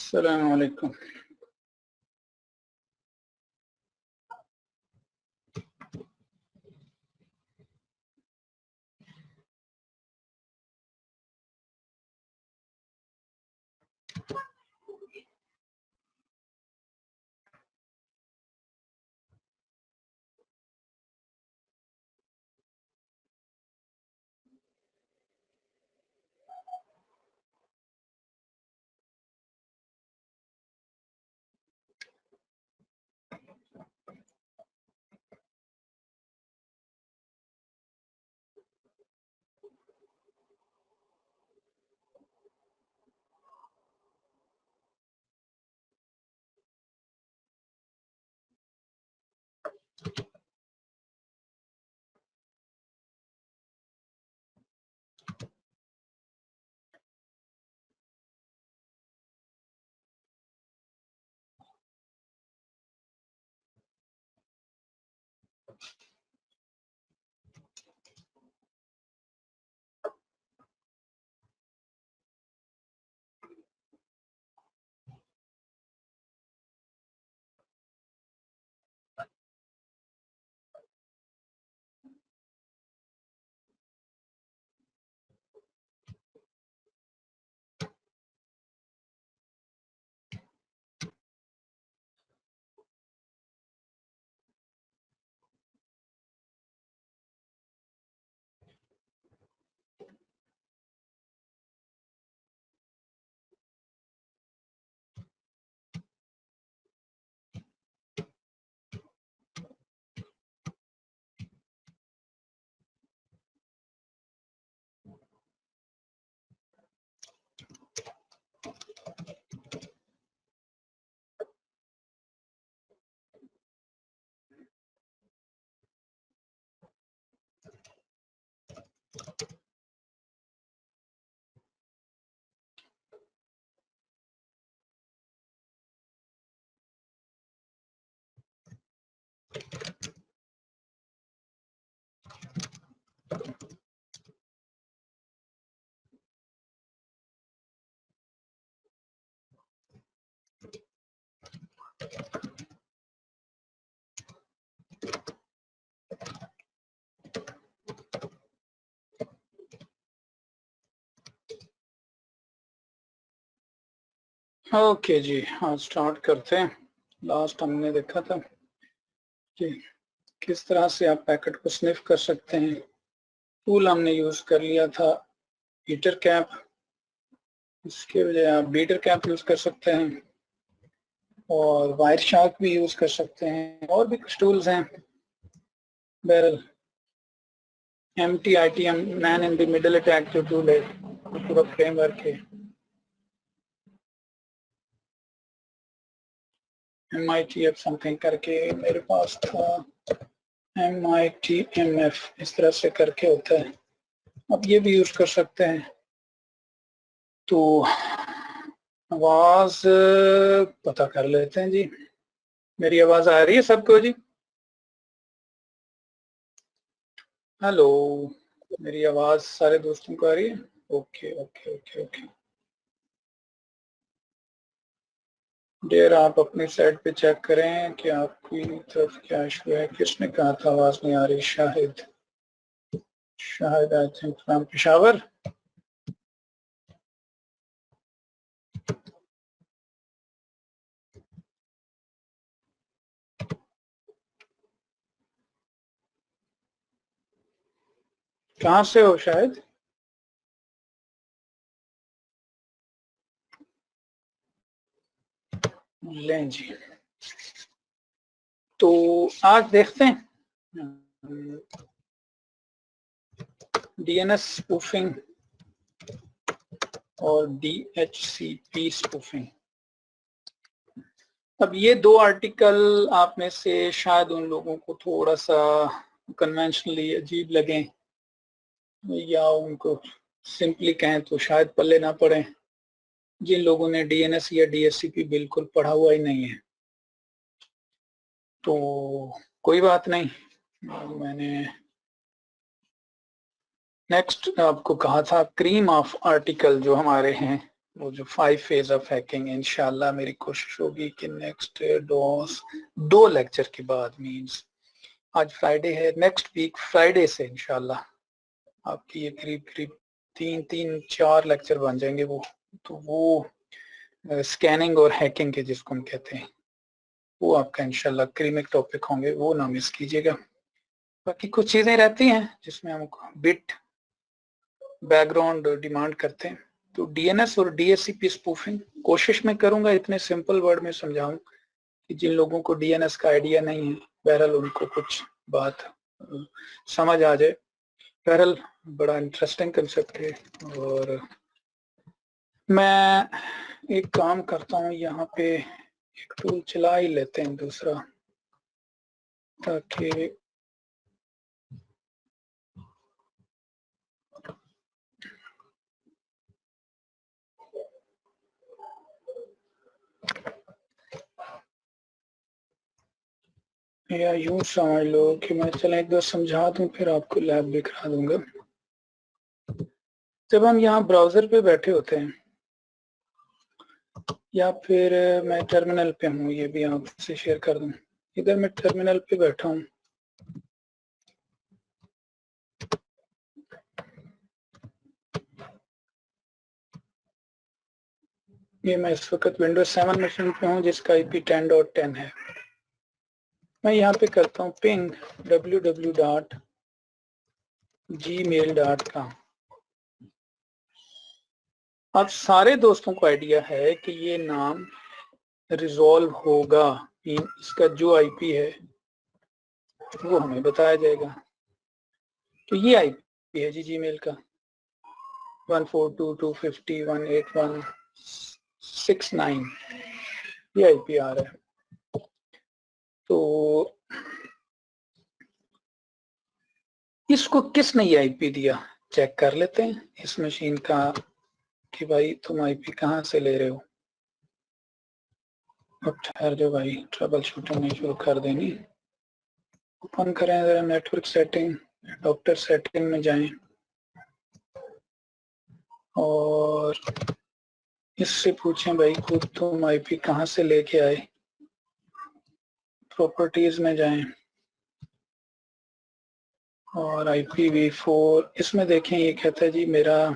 अस्सलाम वालेकुम। ओके जी, आज स्टार्ट करते हैं। लास्ट हमने देखा था कि किस तरह से आप पैकेट को स्निफ कर सकते हैं। टूल हमने यूज कर लिया था बीटर कैप, इसके बजाय आप बीटर कैप यूज कर सकते हैं और वायर शार्क भी यूज कर सकते हैं। और भी कुछ टूल्स हैं, barrel MTITM man in the middle attack जो टूल है, पूरा फ्रेमवर्क है। MITF समथिंग करके मेरे पास था, MITMF इस तरह से करके होता है, अब ये भी यूज कर सकते हैं। तो आवाज पता कर लेते हैं जी, मेरी आवाज आ रही है सबको जी? हेलो, मेरी आवाज सारे दोस्तों को आ रही है? Okay okay okay okay. Der आप अपनी साइड पे चेक करें कि आपकी तरफ क्या इशू है। किसने कहा था आवाज नहीं आ रही? Shahid, Shahid I think from Peshawar. कहाँ से हो शायद? लें जी, तो आज देखते हैं DNS स्पूफिंग और DHCP स्पूफिंग। अब ये दो आर्टिकल आप में से शायद उन लोगों को थोड़ा सा कन्वेंशनली अजीब लगे या उनको सिंपली कहें तो शायद पल्ले ना पड़े, जिन लोगों ने DNS या DHCP बिल्कुल पढ़ा हुआ ही नहीं है। तो कोई बात नहीं, मैंने नेक्स्ट आपको कहा था क्रीम ऑफ आर्टिकल जो हमारे हैं वो जो 5 फेज ऑफ हैकिंग, इंशाल्लाह मेरी कोशिश होगी कि नेक्स्ट 2 लेक्चर के बाद, मींस आज फ्राइडे है, नेक्स्ट वीक फ्राइडे से इंशाल्लाह आपकी ये करीब करीब 3-4 लेक्चर बन जाएंगे वो। तो वो स्कैनिंग और हैकिंग के जिसको हम कहते हैं, वो आपका इंशाल्लाह क्रीमिक टॉपिक होंगे, वो ना मिस कीजिएगा। बाकी कुछ चीजें रहती हैं जिसमें हम बिट बैकग्राउंड डिमांड करते हैं। तो डीएनएस और डीएचसीपी स्पूफिंग कोशिश में करूंगा इतने सिंपल वर्ड में समझाऊं कि जिन लोगों को डीएनएस का आइडिया नहीं है, बहरहाल उनको कुछ बात समझ आ जाए। बहरहाल बड़ा इंटरेस्टिंग कंसेप्ट है। और मैं एक काम करता हूँ, यहाँ पे एक टूल चला ही लेते हैं दूसरा, ताकि या यूं समझ लो कि मैं चला एक बार समझा दूं फिर आपको लैब भी करा दूंगा। जब हम यहाँ ब्राउजर पे बैठे होते हैं या फिर मैं टर्मिनल पे हूँ, ये भी आपसे शेयर कर दूं। इधर मैं टर्मिनल पे बैठा हूँ, ये मैं इस वक्त विंडोज 7 मशीन पे हूँ जिसका IP 10.10 है। मैं यहाँ पे करता हूँ पिंग www.gmail.com। अब सारे दोस्तों को आइडिया है कि ये नाम रिजॉल्व होगा, इसका जो IP है वो हमें बताया जाएगा। तो ये IP है जी जीमेल का 142.250.181.69, ये IP आ रहा है। तो इसको किसने ये IP दिया चेक कर लेते हैं इस मशीन का, कि भाई तुम IP कहाँ से ले रहे हो। अब ठहर जो भाई, ट्रबल शूटिंग नहीं शुरू कर देनी। ओपन करें जरा नेटवर्क सेटिंग, एडॉप्टर सेटिंग में जाएं और इससे पूछें भाई खुद तुम IP कहाँ से लेके आए। प्रॉपर्टीज में जाएं और IPv4 इसमें देखें, ये कहता है जी मेरा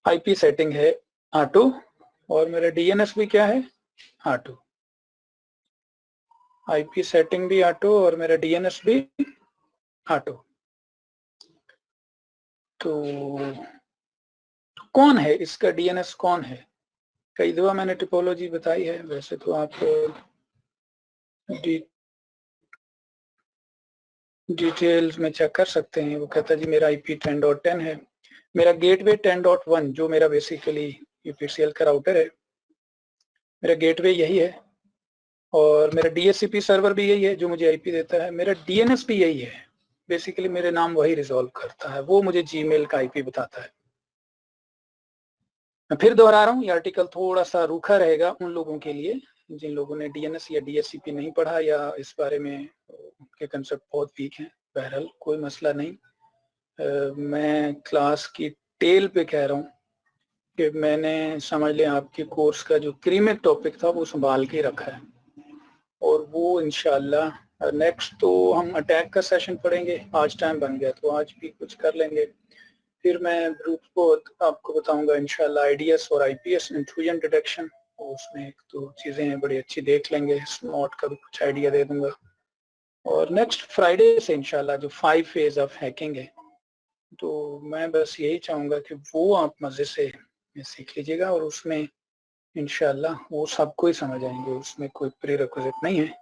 IP सेटिंग है ऑटो और मेरा DNS भी क्या है ऑटो। IP सेटिंग भी ऑटो और मेरा DNS भी ऑटो। तो कौन है इसका DNS, कौन है? कई दफा मैंने टिपोलॉजी बताई है, वैसे तो आप डिटेल्स में चेक कर सकते हैं। वो कहता है जी मेरा IP 10.10 है, मेरा गेटवे 10.1 जो मेरा बेसिकली UPCL का राउटर है, मेरा गेटवे यही है और मेरा DHCP सर्वर भी यही है जो मुझे IP देता है, मेरा DNS भी यही है। बेसिकली मेरे नाम वही रिजॉल्व करता है, वो मुझे जीमेल का IP बताता है। मैं फिर दोहरा रहा हूँ, ये आर्टिकल थोड़ा सा रूखा रहेगा उन लोगों के लिए जिन लोगों ने DNS या DHCP नहीं पढ़ा या इस बारे में उनके कंसेप्ट बहुत वीक हैं। बहरहाल कोई मसला नहीं, मैं क्लास की टेल पे कह रहा हूँ कि मैंने समझ लिया आपके कोर्स का जो क्रीमिक टॉपिक था वो संभाल के रखा है। और वो इंशाल्लाह नेक्स्ट तो हम अटैक का सेशन पढ़ेंगे, आज टाइम बन गया तो आज भी कुछ कर लेंगे। फिर मैं ग्रुप को आपको बताऊंगा इंशाल्लाह IDS और IPS इंट्रूजन डिटेक्शन, और उसमें एक दो चीजें बड़ी अच्छी देख लेंगे, स्नॉट का भी कुछ आइडिया दे दूंगा। और नेक्स्ट फ्राइडे से इंशाल्लाह जो 5 फेज ऑफ हैकिंग है, तो मैं बस यही चाहूंगा कि वो आप मजे से सीख लीजिएगा और उसमें इंशाल्लाह वो सबको ही समझ आएंगे, उसमें कोई प्रीरेक्विजिट नहीं है।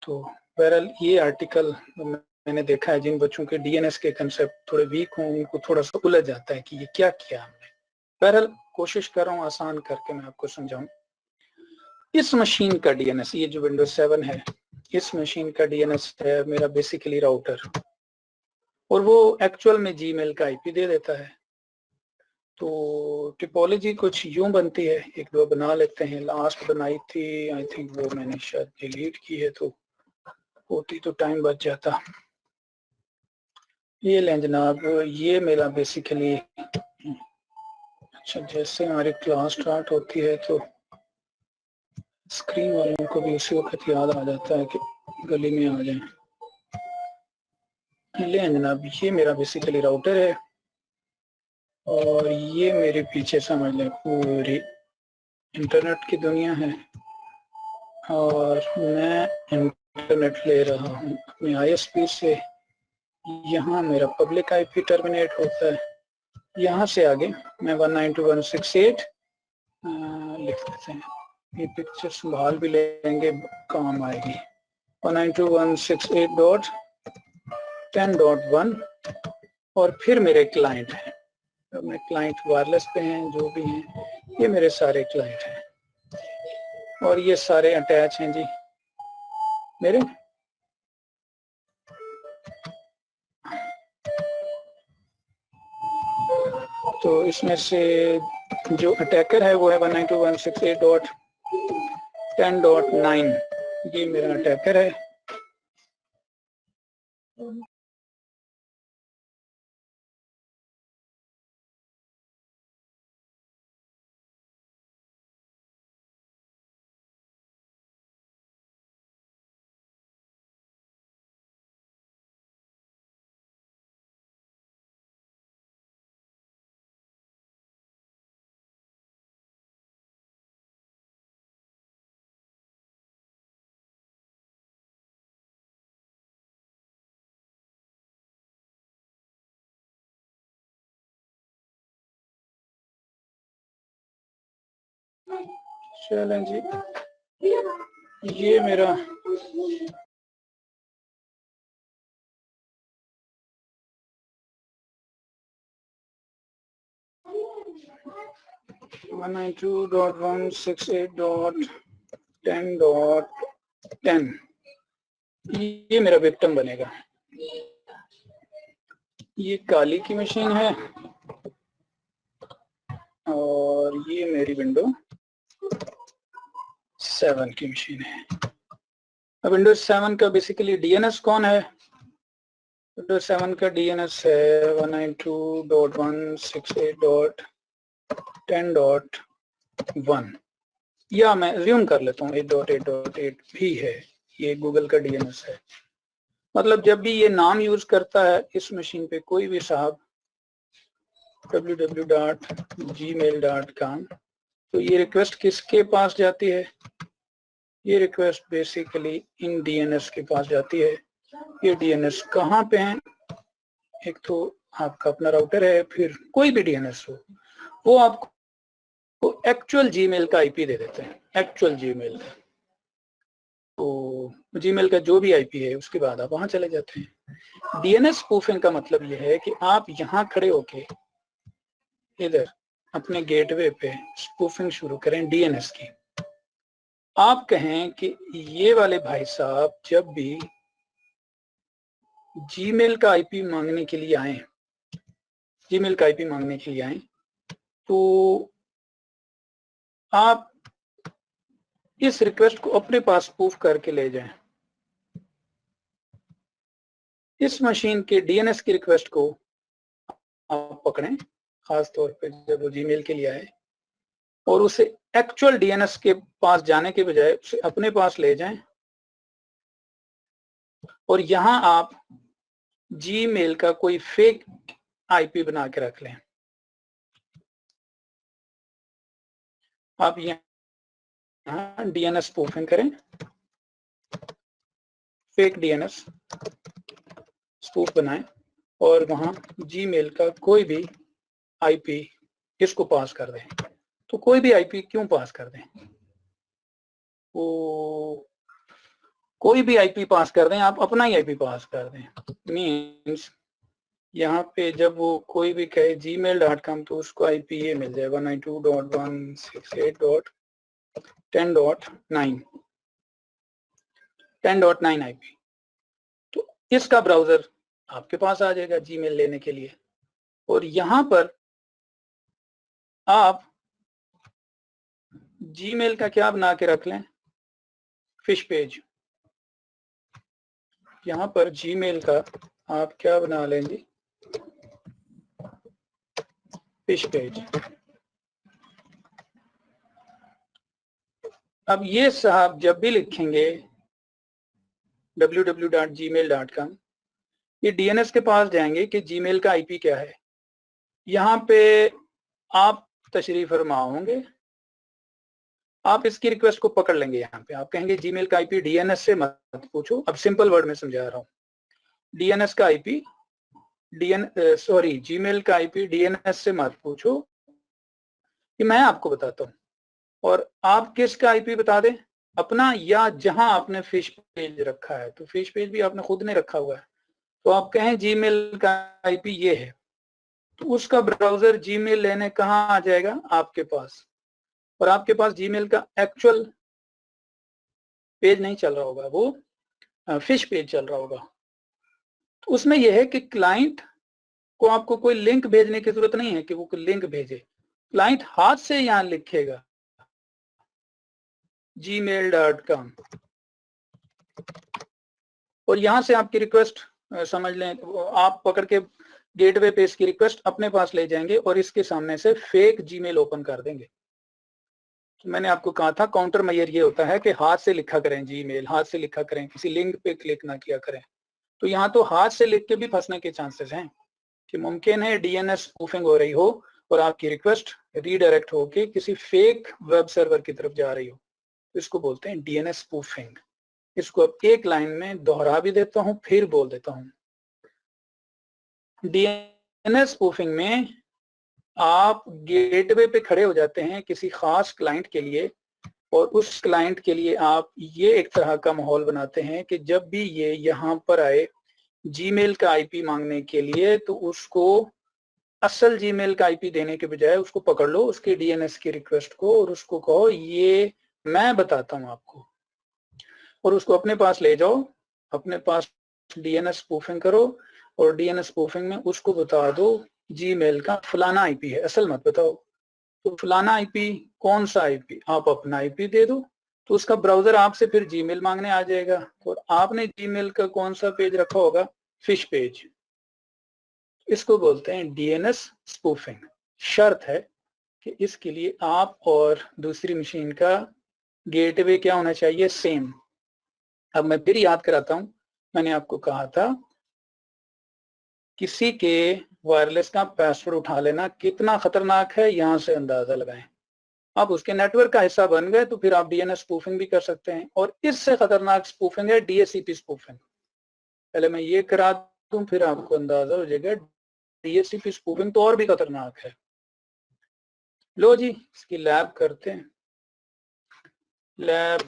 तो बहरहाल ये आर्टिकल मैंने देखा है जिन बच्चों के DNS के कंसेप्ट थोड़े वीक हों उनको थोड़ा सा उलझ जाता है कि ये क्या किया हमने। बहरहाल कोशिश कर रहा हूँ आसान करके मैं आपको समझाऊं। इस मशीन का DNS, ये जो विंडोज 7 है, इस मशीन का DNS है मेरा बेसिकली राउटर, और वो एक्चुअल में जीमेल का IP दे देता है। तो टिपोलॉजी कुछ यूं बनती है, एक दो बना लेते हैं। लास्ट बनाई थी आई थिंक, वो मैंने शायद डिलीट की है, तो होती तो टाइम बच जाता। ये लें जनाब, ये मेरा बेसिकली अच्छा, जैसे हमारी क्लास स्टार्ट होती है तो स्क्रीन वालों को भी उसी वक्त याद आ जाता है कि गली में आ जाएं। ले जनाब, ये मेरा बेसिकली राउटर है और ये मेरे पीछे समझ लें पूरी इंटरनेट की दुनिया है और मैं इंटरनेट ले रहा हूँ अपनी ISP से। यहाँ मेरा पब्लिक IP टर्मिनेट होता है। यहाँ से आगे मैं 192.168 लिख देते हैं। ये पिक्चर संभाल भी लेंगे, काम आएगी। 192.168.10.1 और फिर मेरे क्लाइंट हैं। तो मैं क्लाइंट वायरलेस पे हैं, जो भी हैं ये मेरे सारे क्लाइंट हैं और ये सारे अटैच हैं जी मेरे। तो इसमें से जो अटैकर है वो है 192.168.10.9, ये मेरा अटैकर है। चलें जी, ये मेरा वन 192.168.10.10 ये मेरा विक्टिम बनेगा। ये काली की मशीन है और ये मेरी विंडो 7 की मशीन है। अब विंडोज 7 का बेसिकली DNS कौन है? विंडोज 7 का DNS है 192.168.10.1 या मैं ज्यूम कर लेता हूँ 8.8.8 भी है। ये गूगल का DNS है। मतलब जब भी ये नाम यूज करता है इस मशीन पे कोई भी साहब www.gmail.com, तो ये रिक्वेस्ट किसके पास जाती है? ये रिक्वेस्ट बेसिकली इन DNS के पास जाती है। ये DNS कहाँ पे है? एक तो आपका अपना राउटर है, फिर कोई भी DNS हो वो आपको एक्चुअल जीमेल का IP दे देते हैं। एक्चुअल जीमेल का, तो जीमेल का जो भी IP है उसके बाद आप वहां चले जाते हैं। DNS स्पूफिंग का मतलब यह है कि आप यहाँ खड़े होके इधर अपने गेटवे पे स्पूफिंग शुरू करें DNS की। आप कहें कि ये वाले भाई साहब जब भी जीमेल का IP मांगने के लिए आए, जीमेल का IP मांगने के लिए आए, तो आप इस रिक्वेस्ट को अपने पास स्पूफ करके ले जाएं। इस मशीन के DNS की रिक्वेस्ट को आप पकड़ें, खास तौर पे जब वो जीमेल के लिए आए, और उसे एक्चुअल DNS के पास जाने के बजाय उसे अपने पास ले जाएं और यहां आप जीमेल का कोई फेक IP बना के रख लें। आप यहाँ DNS स्पूफिंग करें, फेक DNS स्पूफ बनाएं और वहां जीमेल का कोई भी IP इसको पास कर दें। तो कोई भी IP क्यों पास कर दें? वो कोई भी IP पास कर दें, आप अपना ही IP पास कर दें। मीन्स यहाँ पे जब वो कोई भी कहे gmail.com तो उसको IP ये मिल जाए 192.168.10.9 IP। तो इसका ब्राउजर आपके पास आ जाएगा जीमेल लेने के लिए, और यहाँ पर आप जीमेल का क्या बना के रख लें? Fish page. यहाँ पर जीमेल का आप क्या बना लेंगे? Fish page. अब ये साहब जब भी लिखेंगे www.gmail.com, ये डीएनएस के पास जाएंगे कि जीमेल का आईपी क्या है। यहाँ पे आप तशरीफ फरमा होंगे, आप इसकी रिक्वेस्ट को पकड़ लेंगे। यहाँ पे आप कहेंगे जीमेल का आईपी डीएनएस से मत पूछो। अब सिंपल वर्ड में समझा रहा हूँ, डीएनएस का आईपी जीमेल का आईपी डीएनएस से मत पूछो, कि मैं आपको बताता हूँ। और आप किसका आईपी बता दें, अपना या जहां आपने फिश पेज रखा है, तो फिश पेज भी आपने खुद ने रखा हुआ है, तो आप कहें जीमेल का आईपी ये है, तो उसका ब्राउजर जीमेल लेने कहाँ आ जाएगा, आपके पास। और आपके पास जीमेल का एक्चुअल पेज नहीं चल रहा होगा, वो फिश पेज चल रहा होगा। तो उसमें यह है कि क्लाइंट को आपको कोई लिंक भेजने की जरूरत नहीं है कि वो कोई लिंक भेजे, क्लाइंट हाथ से यहां लिखेगा gmail.com, और यहां से आपकी रिक्वेस्ट समझ लें, आप पकड़ के गेटवे पे इसकी रिक्वेस्ट अपने पास ले जाएंगे और इसके सामने से फेक जीमेल ओपन कर देंगे। तो मैंने आपको कहा था काउंटर मेजर ये होता है कि हाथ से लिखा करें जीमेल, हाथ से लिखा करें, किसी लिंक पे क्लिक ना किया करें। तो यहाँ तो हाथ से लिख के भी फंसने के चांसेस हैं कि मुमकिन है डीएनएस स्पूफिंग हो रही हो और आपकी रिक्वेस्ट रीडायरेक्ट होके किसी फेक वेब सर्वर की तरफ जा रही हो। इसको बोलते हैं डीएनएस स्पूफिंग। इसको अब एक लाइन में दोहरा भी देता हूं, फिर बोल देता हूं। डीएनएस स्पूफिंग में आप गेटवे पे खड़े हो जाते हैं किसी खास क्लाइंट के लिए, और उस क्लाइंट के लिए आप ये एक तरह का माहौल बनाते हैं कि जब भी ये यहाँ पर आए जीमेल का आईपी मांगने के लिए, तो उसको असल जीमेल का आईपी देने के बजाय उसको पकड़ लो, उसके डीएनएस की रिक्वेस्ट को, और उसको कहो ये मैं बताता हूं आपको, और उसको अपने पास ले जाओ, अपने पास डीएनएस स्पूफिंग करो, और डीएनएस स्पूफिंग में उसको बता दो जीमेल का फलाना आईपी है, असल मत बताओ। तो फलाना आईपी कौन सा आईपी, आप अपना आईपी दे दो, तो उसका ब्राउजर आपसे फिर जीमेल मांगने आ जाएगा, और आपने जीमेल का कौन सा पेज रखा होगा, फिश पेज। इसको बोलते हैं डीएनएस स्पूफिंग। शर्त है कि इसके लिए आप और दूसरी मशीन का गेटवे क्या होना चाहिए, सेम। अब मैं फिर याद कराता हूं, मैंने आपको कहा था किसी के वायरलेस का पासवर्ड उठा लेना कितना खतरनाक है, यहां से अंदाजा लगाएं। आप उसके नेटवर्क का हिस्सा बन गए तो फिर आप डीएनएस स्पूफिंग भी कर सकते हैं, और इससे खतरनाक स्पूफिंग है डीएचसीपी स्पूफिंग। पहले मैं ये करा दूं, फिर आपको अंदाजा हो जाएगा डीएचसीपी स्पूफिंग तो और भी खतरनाक है। लो जी, इसकी लैब करते हैं। लैब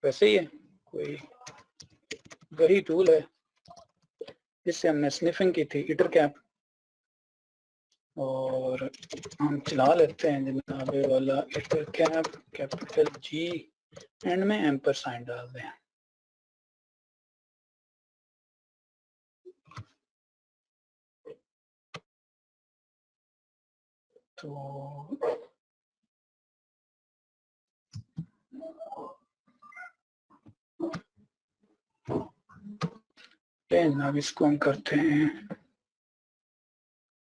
वैसे ही है, कोई वही टूल है जिससे हमने स्निफिंग की थी, ईटर कैप, और हम चला लेते हैं जनाब वाला eater cap, capital G, and में एम्पर साइन डाल दें। तो अब इसको हम करते हैं,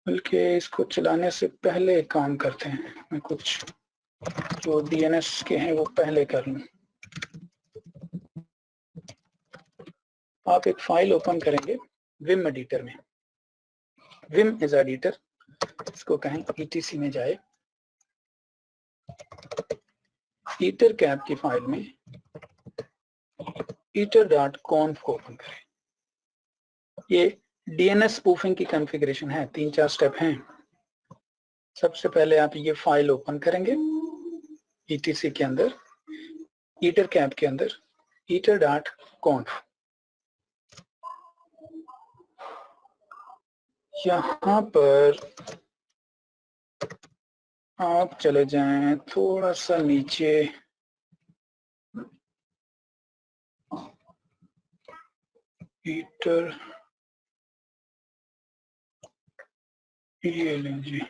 बल्कि इसको चलाने से पहले काम करते हैं, मैं कुछ जो डीएनएस के हैं वो पहले कर लूं। आप एक फाइल ओपन करेंगे विम एडिटर में, विम इज एडिटर, इसको कहें ईटीसी में जाए, ईटर कैप की फाइल में ईटर.conf को ओपन करें। ये डीएनएस स्पूफिंग की कॉन्फ़िगरेशन है, 3-4 स्टेप हैं। सबसे पहले आप ये फाइल ओपन करेंगे ईटीसी के अंदर, ईटर कैप के अंदर ईटर.conf। यहाँ पर आप चले जाएं थोड़ा सा नीचे, ईटर, ये लीजिए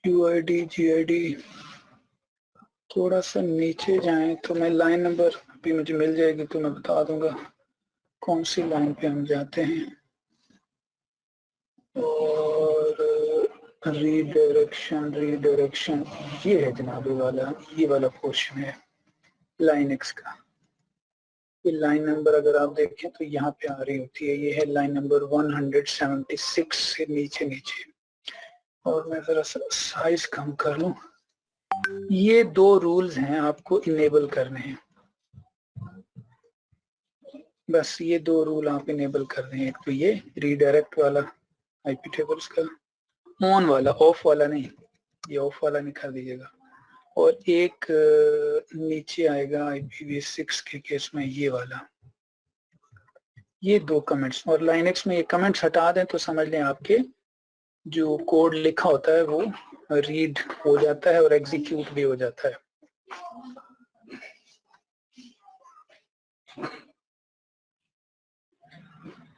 यूआईडी जीआईडी, थोड़ा सा नीचे जाएं तो मैं लाइन नंबर अभी मुझे मिल जाएगी तो मैं बता दूंगा कौन सी लाइन पे हम जाते हैं। और रीडायरेक्शन ये है जनाब वाला, ये वाला पोर्शन है। लाइनक्स का। ये लाइन नंबर अगर आप देखें तो यहाँ पे आ रही होती है, ये है लाइन नंबर 176 से नीचे नीचे। और मैं जरा साइज कम कर लूं। ये दो रूल्स हैं आपको इनेबल करने हैं, बस ये दो रूल आप इनेबल कर दें। एक तो ये रीडायरेक्ट वाला आईपी टेबल्स का, ऑन वाला, ऑफ वाला नहीं, ये ऑफ वाला नहीं कर दीजिएगा। और एक नीचे आएगा IPv6 के केस में ये वाला। ये दो कमेंट्स, और लाइनक्स में ये कमेंट्स हटा दें तो समझ लें आपके जो कोड लिखा होता है वो रीड हो जाता है और एग्जीक्यूट भी हो जाता है।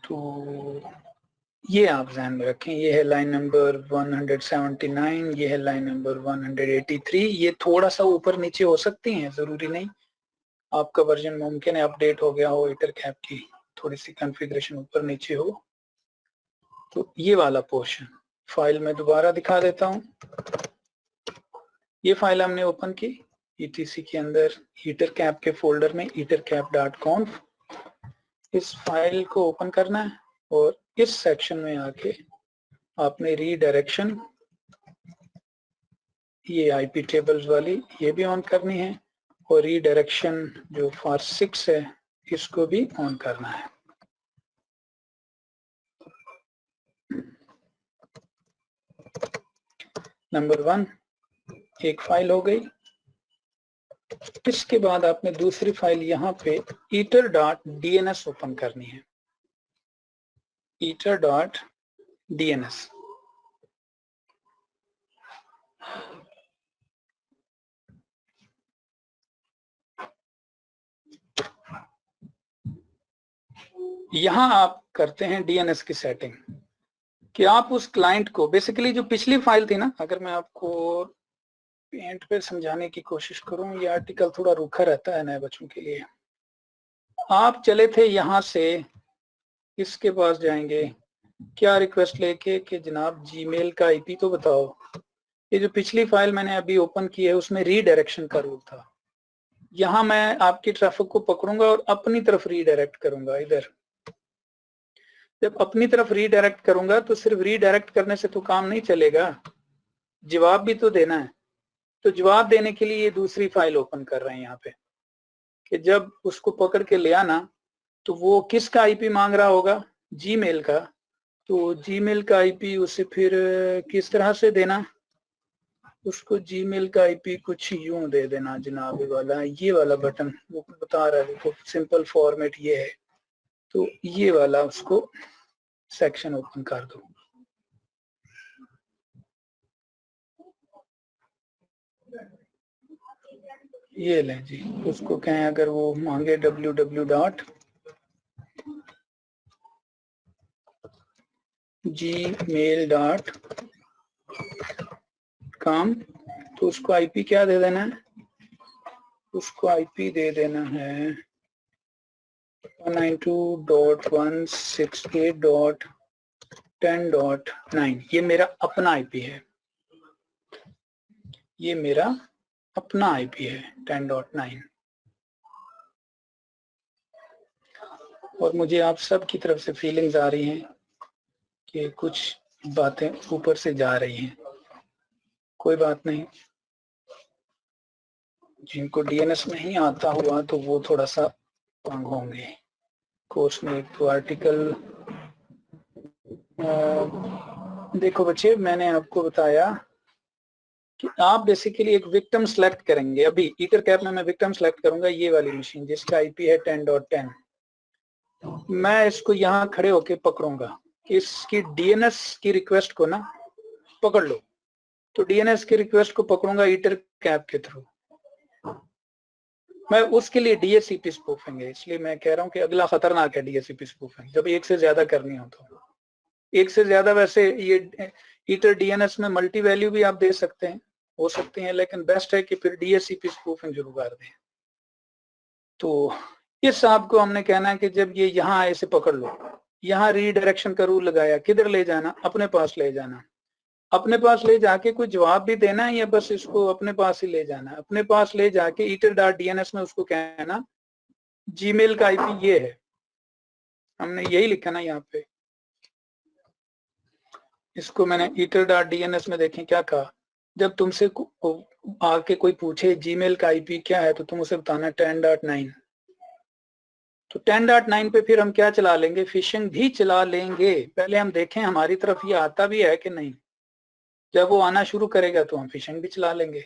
तो ये आप ध्यान में रखें। ये है लाइन नंबर 179, ये है लाइन नंबर 183। ये थोड़ा सा ऊपर नीचे हो सकती हैं, जरूरी नहीं। आपका वर्जन मुमकिन है अपडेट हो गया हो, इटरकैप की थोड़ी सी कॉन्फ़िगरेशन ऊपर नीचे हो। तो ये वाला पोर्शन फाइल में दोबारा दिखा देता हूं। ये फाइल हमने ओपन की ETC के अंदर इटरकैप के फोल्डर में ettercap.conf। इस फाइल को ओपन करना है और इस सेक्शन में आके आपने रीडायरेक्शन, ये आईपी टेबल्स वाली ये भी ऑन करनी है, और रीडायरेक्शन जो FAR6 है इसको भी ऑन करना है। नंबर 1 एक फाइल हो गई। इसके बाद आपने दूसरी फाइल यहाँ पे eter.dns ओपन करनी है। eter.dns यहां आप करते हैं DNS की सेटिंग कि आप उस क्लाइंट को, बेसिकली जो पिछली फाइल थी ना, अगर मैं आपको पेंट पे समझाने की कोशिश करूं, ये आर्टिकल थोड़ा रूखा रहता है नए बच्चों के लिए। आप चले थे यहां से, इसके पास जाएंगे, क्या रिक्वेस्ट लेके कि जनाब जीमेल का आईपी तो बताओ। ये जो पिछली फाइल मैंने अभी ओपन की है उसमें रीडायरेक्शन का रूल था। यहां मैं आपकी ट्रैफिक को पकड़ूंगा और अपनी तरफ रीडायरेक्ट करूंगा। इधर जब अपनी तरफ रीडायरेक्ट करूंगा तो सिर्फ रीडायरेक्ट करने से तो काम नहीं चलेगा, जवाब भी तो देना है। तो जवाब देने के लिए ये दूसरी फाइल ओपन कर रहे हैं यहाँ पे, कि जब उसको पकड़ के ले आना तो वो किसका आईपी मांग रहा होगा, जीमेल का। तो जीमेल का आईपी उसे फिर किस तरह से देना, उसको जीमेल का आईपी कुछ यूं दे देना जनाब, वाला ये वाला बटन वो बता रहा है, देखो सिंपल फॉर्मेट ये है। तो ये वाला उसको सेक्शन ओपन कर दो। ये लें जी, उसको कहें अगर वो मांगे www.gmail.com तो उसको आईपी क्या दे देना है, उसको आईपी दे देना है 192.168.10.9। ये मेरा अपना आईपी है, ये मेरा अपना आईपी है 10.9। और मुझे आप सब की तरफ से फीलिंग्स आ रही हैं कि कुछ बातें ऊपर से जा रही हैं। कोई बात नहीं, जिनको डीएनएस नहीं आता हुआ तो वो थोड़ा सा तंग होंगे। कोर्स में एक तो आर्टिकल, देखो बच्चे मैंने आपको बताया कि आप बेसिकली एक विक्टिम सेलेक्ट करेंगे। अभी इटरकैप में मैं विक्टिम सेलेक्ट करूंगा, ये वाली मशीन जिसका आईपी है 10.10। मैं इसको यहाँ खड़े होके पकड़ूंगा कि इसकी डीएनएस की रिक्वेस्ट को ना पकड़ लो। तो डीएनएस की रिक्वेस्ट को पकड़ूंगा इटरकैप के थ्रू। मैं उसके लिए डीएचसीपी स्पूफिंग है, इसलिए मैं कह रहा हूँ कि अगला खतरनाक है डीएचसीपी स्पूफिंग, जब एक से ज्यादा करनी हो तो। एक से ज्यादा वैसे ये ईटर डीएनएस में मल्टी वैल्यू भी आप दे सकते हैं, हो सकते हैं, लेकिन बेस्ट है कि फिर डीएचसीपी स्पूफिंग जरूर कर दें। तो इस आपको हमने कहना है कि जब ये यहाँ आए से पकड़ लो, यहाँ रीडायरेक्शन का रूल लगाया, किधर ले जाना, अपने पास ले जाना। अपने पास ले जाके कोई जवाब भी देना है या बस इसको अपने पास ही ले जाना है? अपने पास ले जाके eater.dns में उसको कहना जीमेल का आईपी ये है, हमने यही लिखा ना यहाँ पे। इसको मैंने eater.dns में देखें क्या कहा, जब तुमसे आके कोई पूछे जीमेल का आईपी क्या है तो तुम उसे बताना 10.9। तो 10.9 पे फिर हम क्या चला लेंगे, फिशिंग भी चला लेंगे। पहले हम देखें हमारी तरफ ये आता भी है कि नहीं, जब वो आना शुरू करेगा तो हम फिशिंग भी चला लेंगे।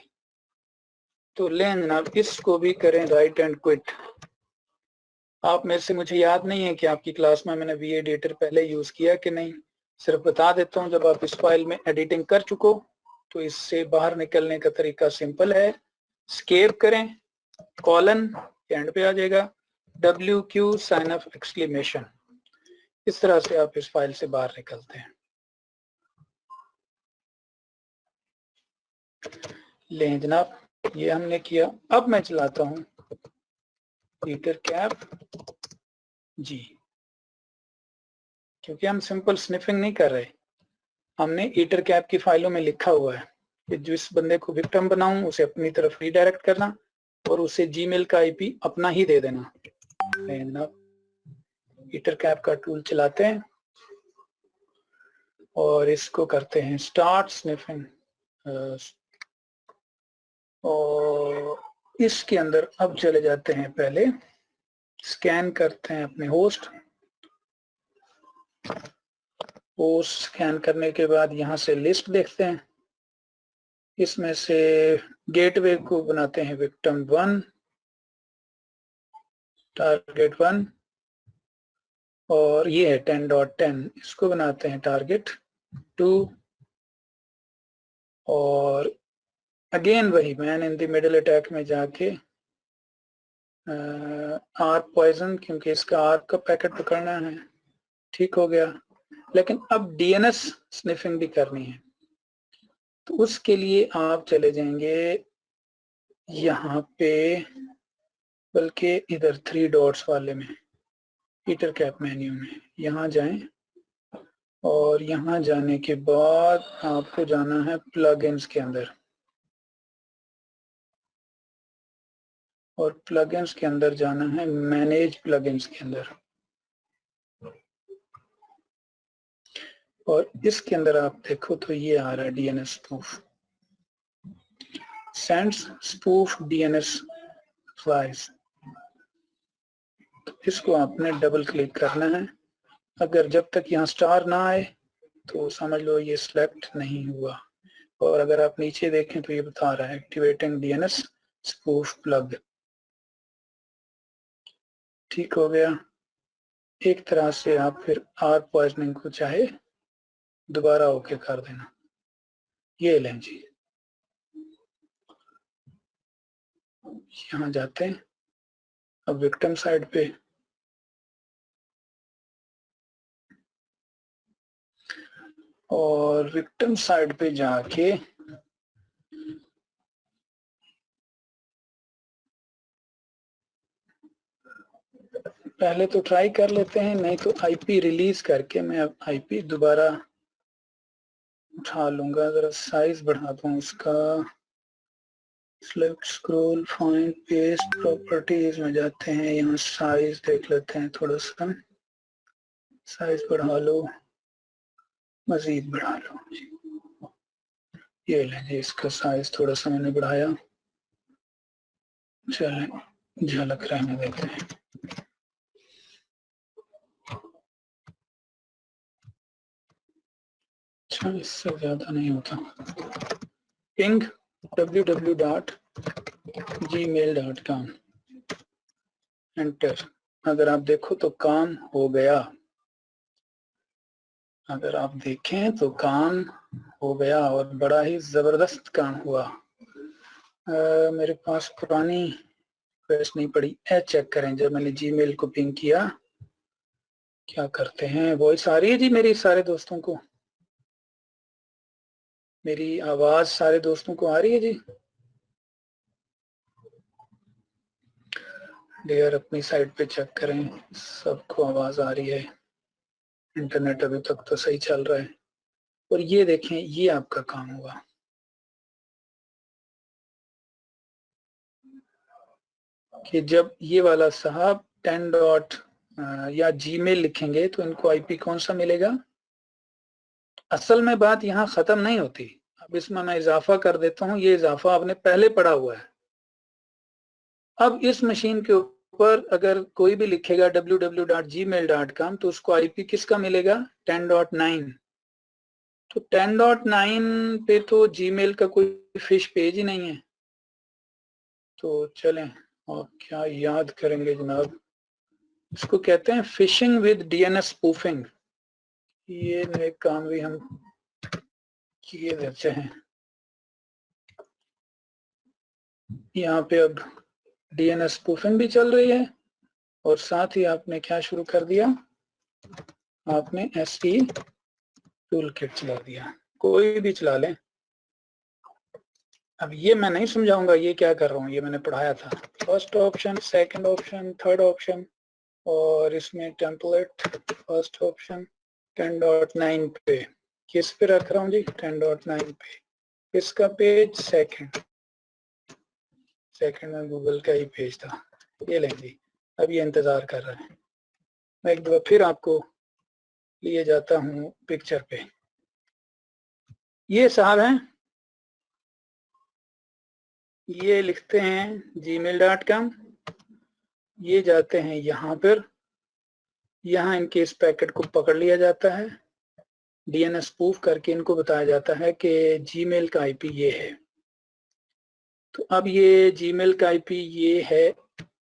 तो लें जनाब, इसको भी करें राइट एंड क्विट। आप मेरे से, मुझे याद नहीं है कि आपकी क्लास में मैंने वी एडिटर पहले यूज किया कि नहीं, सिर्फ बता देता हूँ। जब आप इस फाइल में एडिटिंग कर चुको तो इससे बाहर निकलने का तरीका सिंपल है, स्केप करें, कॉलन एंड पे आ जाएगा, WQ साइन ऑफ एक्सक्लेमेशन। इस तरह से आप इस फाइल से बाहर निकलते हैं। लें जनाब, ये हमने किया। अब मैं चलाता हूँ EtherCap जी, क्योंकि हम सिंपल स्निफिंग नहीं कर रहे, हमने EtherCap की फाइलों में लिखा हुआ है कि जिस बंदे को विक्टिम बनाऊं उसे अपनी तरफ रीडायरेक्ट करना और उसे जीमेल का आईपी अपना ही दे देना। जनाब, EtherCap का टूल चलाते हैं और इसको करते हैं स्टार्ट स्निफिंग। और इसके अंदर अब चले जाते हैं, पहले स्कैन करते हैं अपने होस्ट स्कैन करने के बाद यहाँ से लिस्ट देखते हैं, इसमें से गेटवे को बनाते हैं विक्टिम 1, टारगेट 1, और ये है 10.10, इसको बनाते हैं टारगेट 2, और अगेन वही man in the middle attack में जाके आर्क पॉइजन, क्योंकि इसका आर्क का पैकेट पकड़ना है, ठीक हो गया। लेकिन अब DNS स्निफिंग भी करनी है, तो उसके लिए आप चले जाएंगे यहाँ पे, बल्कि इधर 3 डॉट्स वाले में, EtherCap मेन्यू में यहाँ जाएं, और यहाँ जाने के बाद आपको जाना है प्लगइन्स के अंदर, और प्लगइन्स के अंदर जाना है मैनेज प्लगइन्स के अंदर, और इसके अंदर आप देखो तो ये आ रहा है DNS spoof, sends spoof DNS flies. तो इसको आपने डबल क्लिक करना है। अगर जब तक यहाँ स्टार ना आए तो समझ लो ये सिलेक्ट नहीं हुआ, और अगर आप नीचे देखें तो ये बता रहा है एक्टिवेटिंग DNS स्पूफ प्लग। ठीक हो गया। एक तरह से आप फिर आर्क पॉइजनिंग को चाहे दोबारा ओके कर देना। ये लें जी, यहाँ जाते हैं अब विक्टिम साइड पे, और विक्टिम साइड पे जाके पहले तो ट्राई कर लेते हैं, नहीं तो आईपी रिलीज करके मैं अब आईपी दोबारा उठा लूंगा। जरा साइज बढ़ा दूं इसका, select scroll find paste properties में जाते हैं, यहाँ साइज देख लेते हैं, थोड़ा सा साइज बढ़ा लो, मजीद बढ़ा लो। ये लें, इसका साइज थोड़ा सा मैंने बढ़ाया, चलें झलक रहने देते हैं। अच्छा, इससे ज्यादा नहीं होता। Ping www.gmail.com, enter. अगर आप देखो तो काम हो गया, अगर आप देखें तो काम हो गया, और बड़ा ही जबरदस्त काम हुआ। मेरे पास पुरानी रिक्वेस्ट नहीं पड़ी है, चेक करें जब मैंने जीमेल को पिंग किया क्या करते हैं। वॉइस आ रही है जी मेरी सारे दोस्तों को, मेरी आवाज सारे दोस्तों को आ रही है जी? डियर अपनी साइड पे चेक करें, सबको आवाज आ रही है, इंटरनेट अभी तक तो सही चल रहा है। और ये देखें, ये आपका काम हुआ। कि जब ये वाला साहब 10 डॉट या जीमेल लिखेंगे तो इनको आईपी कौन सा मिलेगा। असल में बात यहाँ खत्म नहीं होती, अब इसमें मैं इजाफा कर देता हूँ। ये इजाफा आपने पहले पढ़ा हुआ है। अब इस मशीन के ऊपर अगर कोई भी लिखेगा www.gmail.com तो उसको आईपी किसका मिलेगा, 10.9। तो 10.9 पे तो जीमेल का कोई फिश पेज ही नहीं है। तो चलें, और क्या याद करेंगे जनाब, इसको कहते हैं फिशिंग विद डीएनएस स्पूफिंग। ये नए काम भी हम किए देते हैं। यहाँ पे अब डीएनएस स्पूफिंग भी चल रही है और साथ ही आपने क्या शुरू कर दिया, आपने एसई टूल किट चला दिया। कोई भी चला लें। अब ये मैं नहीं समझाऊंगा ये क्या कर रहा हूँ, ये मैंने पढ़ाया था। First option, second option, third option, और इसमें टेम्पलेट फर्स्ट ऑप्शन 10.9 पे किस पे रख रहा हूँ जी, 10.9 पे। इसका पेज सेकंड में गूगल का ही पेज था। ये लें जी, अब ये इंतजार कर रहा है। मैं एक दफा फिर आपको लिए जाता हूँ पिक्चर पे। ये साहब हैं, ये लिखते हैं gmail.com, ये जाते हैं यहाँ पर, यहाँ इनके इस पैकेट को पकड़ लिया जाता है, डीएनएस स्पूफ करके इनको बताया जाता है कि जीमेल का आईपी ये है। तो अब ये जीमेल का आईपी ये है।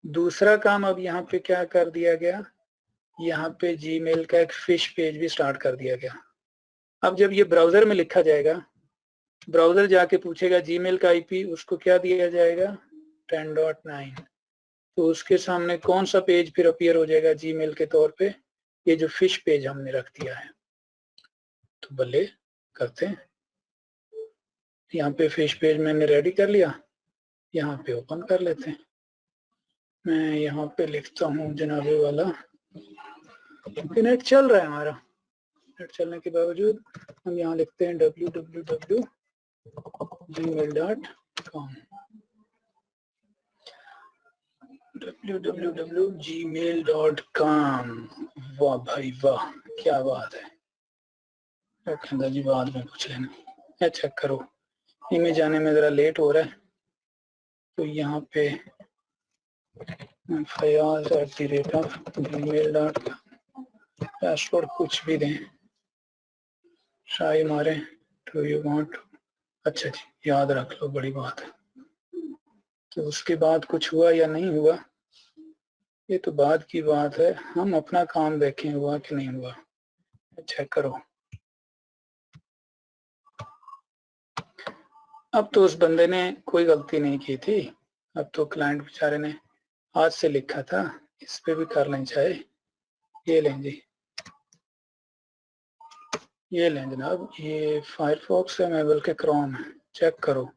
दूसरा काम अब यहाँ पे क्या कर दिया गया, यहाँ पे जीमेल का एक फिश पेज भी स्टार्ट कर दिया गया। अब जब ये ब्राउजर में लिखा जाएगा, ब्राउजर जाके पूछेगा जीमेल का आईपी, उसको क्या दिया जाएगा, 10.9। तो उसके सामने कौन सा पेज फिर अपीयर हो जाएगा जीमेल के तौर पे, ये जो फिश पेज हमने रख दिया है। तो बल्ले करते हैं, यहाँ पे फिश पेज मैंने रेडी कर लिया, यहाँ पे ओपन कर लेते हैं। मैं यहाँ पे लिखता हूँ जनाबे वाला, नेट चल रहा है हमारा, नेट चलने के बावजूद हम यहाँ लिखते हैं www.gmail.com, www.gmail.com। वाह भाई वाह, क्या बात है। रखना जी, बाद में पूछ लेना। चेक करो, इमेज आने में जरा लेट हो रहा है, तो यहाँ पे fayaz@gmail.com पासवर्ड कुछ भी दें, ट्राई मारे, टू यू वांट, अच्छा जी याद रख लो, बड़ी बात है। तो उसके बाद कुछ हुआ या नहीं हुआ, ये तो बाद की बात है, हम अपना काम देखें हुआ कि नहीं हुआ। चेक करो। अब तो उस बंदे ने कोई गलती नहीं की थी, अब तो क्लाइंट बेचारे ने हाथ से लिखा था, इस पे भी कर लें चाहे। ये लें जी, ये लें जनाब, ये फायरफॉक्स है मैं बल्कि क्रोम है, चेक करो।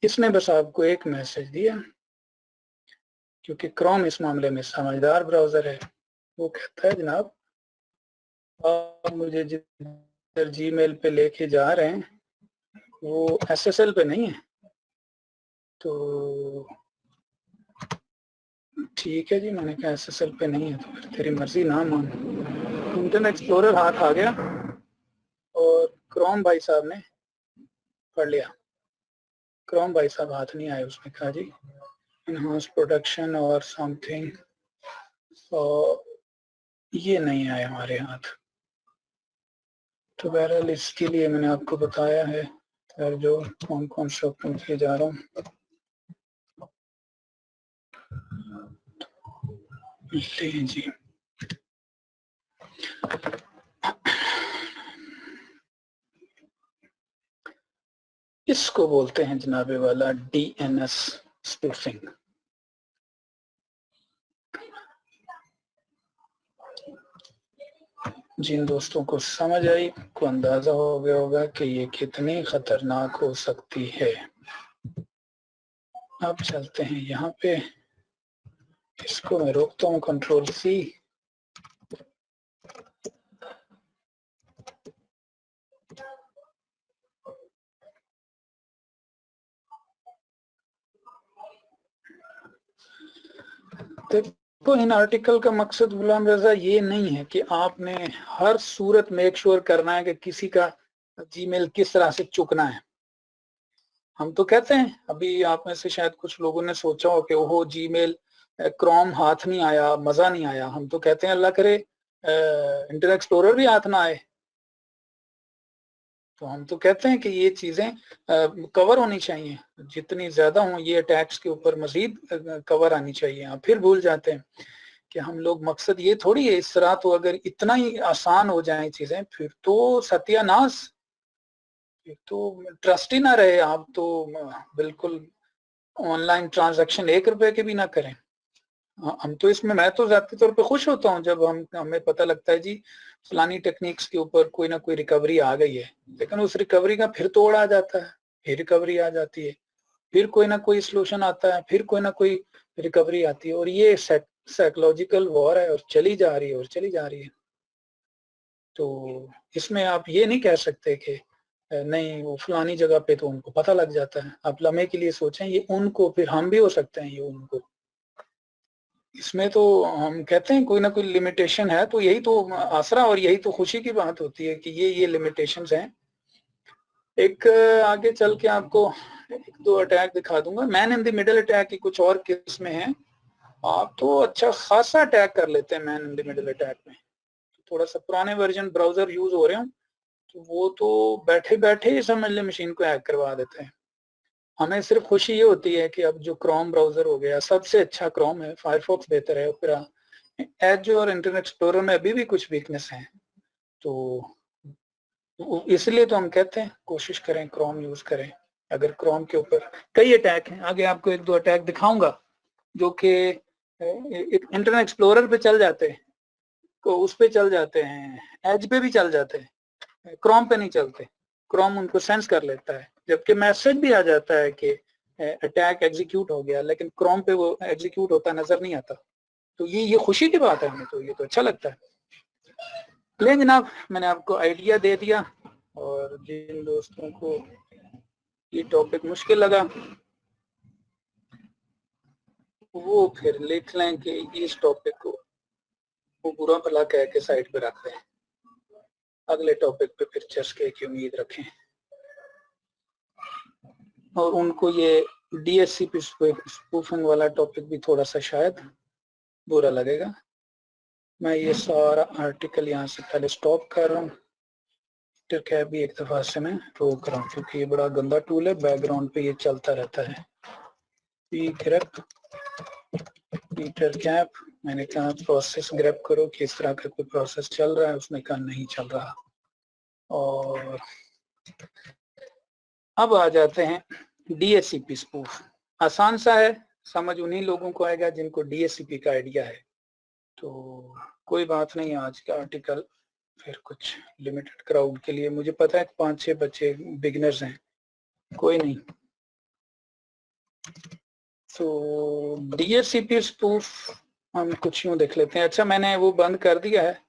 इसने बस आपको एक मैसेज दिया, क्योंकि क्रोम इस मामले में समझदार ब्राउजर है। वो कहता है जनाब आप मुझे जिधर जीमेल पे लेके जा रहे हैं वो एसएसएल पे नहीं है, तो ठीक है जी। मैंने कहा एसएसएल पे नहीं है तो फिर तेरी मर्जी ना मान। इंटरनेट एक्सप्लोरर हाथ आ गया और क्रोम भाई साहब ने पढ़ लिया। क्रोम भाई साहब हाथ नहीं आए, उसने कहा जी इनहांस प्रोडक्शन और समथिंग, और ये नहीं आए हमारे हाथ। तो बहरहाल इसके लिए मैंने आपको बताया है फिर जो कौन कौन से ओपन किए जा रहा हूँ। जी इसको बोलते हैं जनाबे वाला डीएनएस स्पूफिंग। जिन दोस्तों को समझ आई को अंदाजा हो गया होगा कि ये कितनी खतरनाक हो सकती है। अब चलते हैं यहाँ पे, इसको मैं रोकता हूँ, कंट्रोल सी। देखो इन आर्टिकल का मकसद गुलाम रजा ये नहीं है कि आपने हर सूरत मेक श्योर करना है कि किसी का जीमेल किस तरह से चुकना है। हम तो कहते हैं, अभी आप में से शायद कुछ लोगों ने सोचा हो कि ओहो जीमेल क्रोम हाथ नहीं आया, मजा नहीं आया। हम तो कहते हैं अल्लाह करे इंटरनेट एक्सप्लोरर भी हाथ ना आए। तो हम तो कहते हैं कि ये चीजें कवर होनी चाहिए, जितनी ज्यादा हो ये अटैक्स के ऊपर मजीद कवर आनी चाहिए। आप फिर भूल जाते हैं कि हम लोग, मकसद ये थोड़ी है इस तरह, तो अगर इतना ही आसान हो जाए चीजें फिर तो सत्यानाश, फिर तो ट्रस्ट ही ना रहे। आप तो बिल्कुल ऑनलाइन ट्रांजैक्शन 1 रुपए के भी ना करें। हम तो इसमें, मैं तो जाती तौर पे खुश होता हूँ जब हमें पता लगता है जी फलानी टेक्निक्स के ऊपर कोई ना कोई रिकवरी आ गई है, लेकिन उस रिकवरी का फिर तोड़ आ जाता है, फिर रिकवरी आ जाती है, फिर कोई ना कोई सोल्यूशन आता है, फिर कोई ना कोई रिकवरी आती है, और ये साइकोलॉजिकल वॉर है और चली जा रही है और चली जा रही है। तो इसमें आप ये नहीं कह सकते कि नहीं वो फलानी जगह पे तो उनको पता लग जाता है। आप लम्हे के लिए सोचें, ये उनको, फिर हम भी हो सकते हैं ये उनको। इसमें तो हम कहते हैं कोई ना कोई लिमिटेशन है, तो यही तो आसरा और यही तो खुशी की बात होती है कि ये लिमिटेशंस हैं। एक आगे चल के आपको 1-2 अटैक दिखा दूंगा। Man in the middle attack की कुछ और किस्में हैं। आप तो अच्छा खासा अटैक कर लेते हैं man in the middle attack में। थोड़ा सा पुराने वर्जन ब्राउजर यूज हो रहे हो तो वो तो बैठे बैठे ही समझ ले मशीन को हैक करवा देते हैं। हमें सिर्फ खुशी ये होती है कि अब जो क्रोम ब्राउजर हो गया सबसे अच्छा क्रोम है, फायरफॉक्स बेहतर है, ओपेरा, एज और इंटरनेट एक्सप्लोरर में अभी भी कुछ वीकनेस है। तो इसलिए तो हम कहते हैं कोशिश करें क्रोम यूज करें। अगर क्रोम के ऊपर कई अटैक हैं, आगे आपको 1-2 अटैक दिखाऊंगा जो कि इंटरनेट एक्सप्लोरर पे चल जाते हैं, तो उस पे चल जाते हैं, एज पे भी चल जाते हैं, क्रोम पे नहीं चलते। क्रोम उनको सेंस कर लेता है, जबकि मैसेज भी आ जाता है कि अटैक एग्जीक्यूट हो गया, लेकिन क्रोम पे वो एग्जीक्यूट होता नजर नहीं आता। तो ये खुशी की बात है हमें, तो ये तो अच्छा लगता है। ले जनाब, मैंने आपको आइडिया दे दिया, और जिन दोस्तों को ये टॉपिक मुश्किल लगा वो फिर लिख लें कि इस टॉपिक को वो बुरा भला कह के साइड पे रख दें, अगले टॉपिक पे फिर चस्के की उम्मीद रखें। और उनको ये डीएससीपी स्पूफिंग वाला टॉपिक भी थोड़ा सा शायद बुरा लगेगा। मैं ये सारा आर्टिकल यहाँ से पहले स्टॉप कर रहा हूँ। कैप भी एक दफा से मैं रोक रहा हूँ क्योंकि ये बड़ा गंदा टूल है, बैकग्राउंड पे ये चलता रहता है। पीटर कैप, मैंने कहा प्रोसेस ग्रैब करो कि इस तरह का कोई प्रोसेस चल रहा है, उसने कहा नहीं चल रहा। और अब आ जाते हैं डीएससीपी स्पूफ। आसान सा है, समझ उन्हीं लोगों को आएगा जिनको डीएससीपी का आइडिया है। तो कोई बात नहीं, आज का आर्टिकल फिर कुछ लिमिटेड क्राउड के लिए, मुझे पता है 5-6 बच्चे बिगिनर्स हैं, कोई नहीं। तो डीएससीपी स्पूफ हम कुछ यूं देख लेते हैं। अच्छा, मैंने वो बंद कर दिया है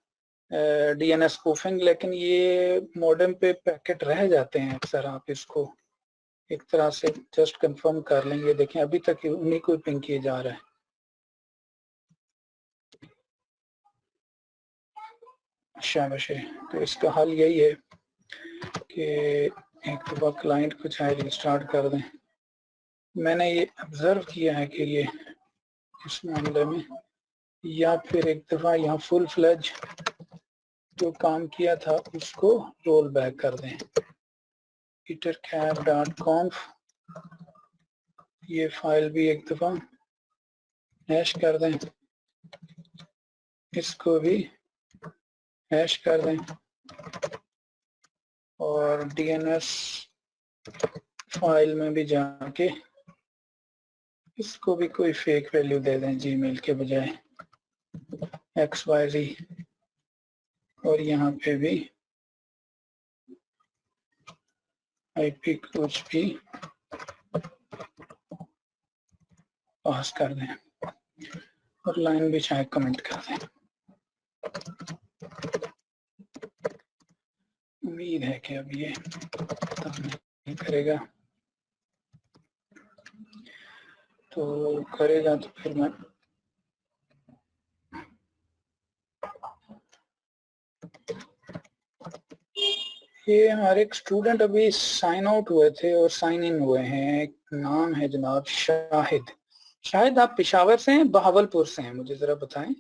डीएनएस स्पूफिंग, लेकिन ये मॉडेम पे पैकेट रह जाते हैं अक्सर। आप इसको एक तरह से जस्ट कंफर्म कर लेंगे। देखें अभी तक उन्हीं को पिंग किए जा रहा है। शाबाश। तो इसका हल यही है कि एक दफा क्लाइंट को चाहे रिस्टार्ट कर दें। मैंने ये ऑब्जर्व किया है कि ये इस मामले में, या फिर एक दफा यहाँ फुल फ्लेज जो काम किया था उसको रोल बैक कर दें। petercap.conf, ये फाइल भी एक दफा हैश कर दें, इसको भी हैश कर दें, और डीएनएस फाइल में भी जाके इसको भी कोई फेक वैल्यू दे दें जीमेल के बजाय XYZ, और यहाँ पे भी IP कुछ भी पास कर दें, और लाइन भी चाहे कमेंट कर दें। उम्मीद है कि अब ये नहीं करेगा, तो करेगा तो फिर मैं ये हमारे एक स्टूडेंट अभी साइन आउट हुए थे और साइन इन हुए हैं। एक नाम है जनाब शाहिद। शायद आप पेशावर से हैं, बहावलपुर से हैं, मुझे जरा बताएं,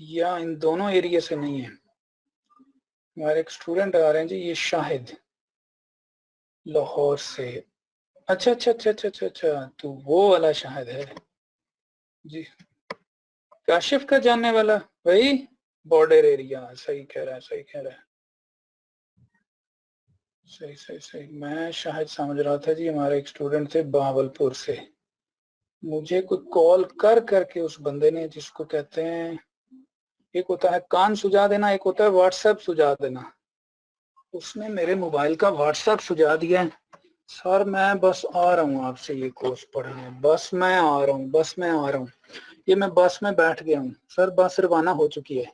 या इन दोनों एरिया से नहीं है। हमारे एक स्टूडेंट आ रहे हैं जी, ये शाहिद लाहौर से। अच्छा अच्छा अच्छा अच्छा अच्छा अच्छा, तो वो वाला शाहिद है जी, काशिफ का जानने वाला, वही बॉर्डर एरिया। सही कह रहा है, सही कह रहा है, सही सही सही। मैं शायद समझ रहा था जी हमारे एक स्टूडेंट थे बहावलपुर से। मुझे कोई कॉल कर करके उस बंदे ने, जिसको कहते हैं, एक होता है कान सुझा देना, एक होता है व्हाट्सएप सुझा देना, उसने मेरे मोबाइल का व्हाट्सएप सुझा दिया है। सर मैं बस आ रहा हूँ आपसे ये कोर्स पढ़ने, बस मैं आ रहा हूँ, बस मैं आ रहा हूँ। ये मैं बस में बैठ गया हूँ सर, बस रवाना हो चुकी है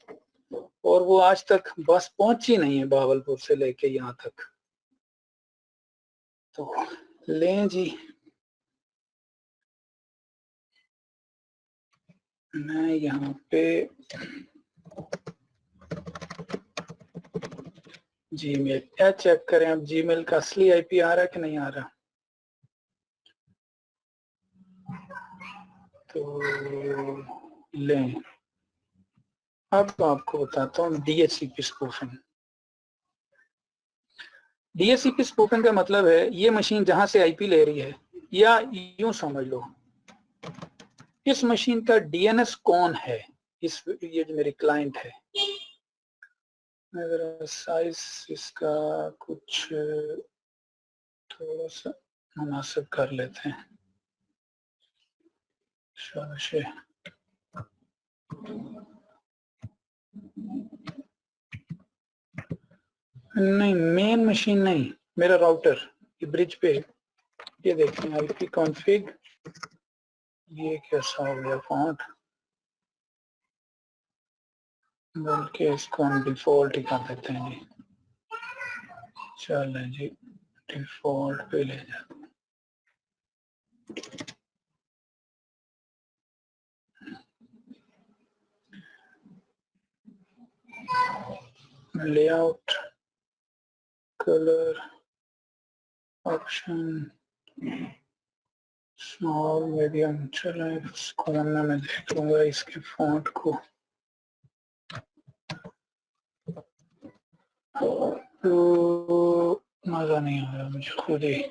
और वो आज तक बस पहुंची नहीं है बहावलपुर से लेके यहाँ तक। तो लें जी, मैं यहाँ पे जीमेल क्या चेक करें, अब जीमेल का असली आईपी आ रहा है कि नहीं आ रहा। तो लें, अब आपको बताता हूँ डीएचसीपी स्पूफिंग। डीएचसीपी स्पूफिंग का मतलब है ये मशीन जहां से आईपी ले रही है, या यूं समझ लो इस मशीन का डीएनएस कौन है। इस ये जो मेरी क्लाइंट है, अगर साइज इसका कुछ थोड़ा सा मुनासिब कर लेते हैं। शाबाश। नहीं मेन मशीन नहीं, मेरा राउटर ये ब्रिज पे। ये देखते हैं आईपी कॉन्फ़िग, ये कैसा हो गया फॉन्ट, बल्कि इसको हम डिफॉल्ट ही कर देते हैं जी। चलें जी, डिफॉल्ट पे ले जाते हैं। Layout, colour option, small medium, चलें इसको मैं देख लूंगा इसके फॉन्ट को। तो मजा नहीं आया मुझे खुद ही।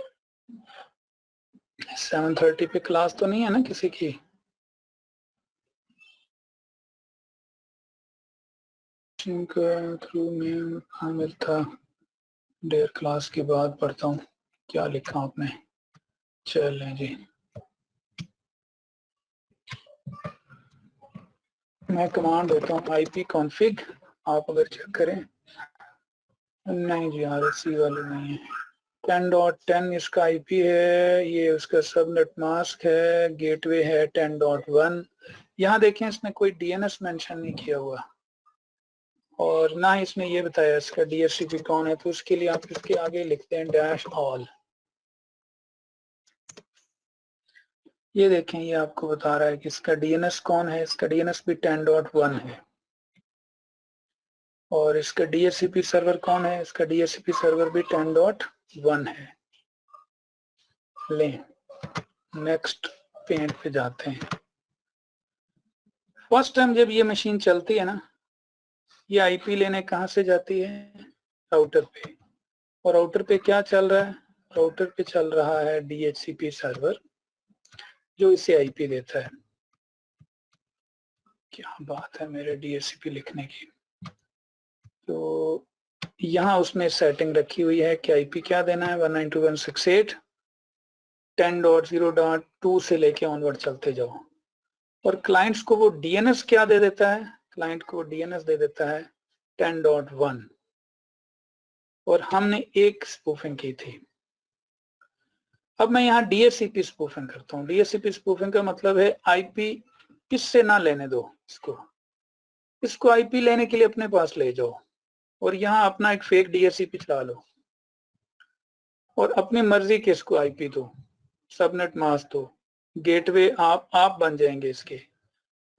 7:30 पे क्लास तो नहीं है ना किसी की। थ्रू में शामिल था, डेयर क्लास के बाद पढ़ता हूँ। क्या लिखा आपने, चलें जी, मैं कमांड देता हूँ आईपी कॉन्फ़िग, आप अगर चेक करें। नहीं जी, आरएससी वाली नहीं है। 10.10 इसका आईपी है, ये उसका सबनेट मास्क है, गेटवे है 10.1। यहाँ देखें इसने कोई डीएनएस मेंशन नहीं किया हुआ और ना ही इसने ये बताया इसका डीएचसीपी कौन है, तो उसके लिए आप इसके आगे लिखते हैं डैश ऑल। ये देखें ये आपको बता रहा है कि इसका डीएनएस कौन है, इसका डीएनएस भी 10.1 है। और इसका डीएचसीपी सर्वर कौन है, इसका डीएचसीपी सर्वर भी 10.1 है। लें नेक्स्ट पेंट पे जाते हैं। फर्स्ट टाइम जब ये मशीन चलती है ना, ये आईपी लेने कहाँ से जाती है, राउटर पे। और राउटर पे क्या चल रहा है, राउटर पे चल रहा है डीएचसीपी सर्वर जो इसे आईपी देता है। क्या बात है मेरे डीएचसीपी लिखने की। तो यहाँ उसने सेटिंग रखी हुई है कि आईपी क्या देना है, 192.168.10.0.2 से लेके ऑनवर्ड चलते जाओ। और क्लाइंट्स को वो डीएनएस क्या दे देता है, क्लाइंट को डीएनएस दे देता है 10.1। और हमने एक स्पूफिंग की थी। अब मैं यहाँ डीएचसीपी स्पूफिंग करता हूँ। डीएचसीपी स्पूफिंग का मतलब है आईपी किससे ना लेने दो, इसको आईपी लेने के लिए अपने पास ले जाओ और यहाँ अपना एक फेक डीएचसीपी चला लो और अपनी मर्जी के इसको आईपी दो, सबनेट मास्क दो, गेटवे आप बन जाएंगे इसके।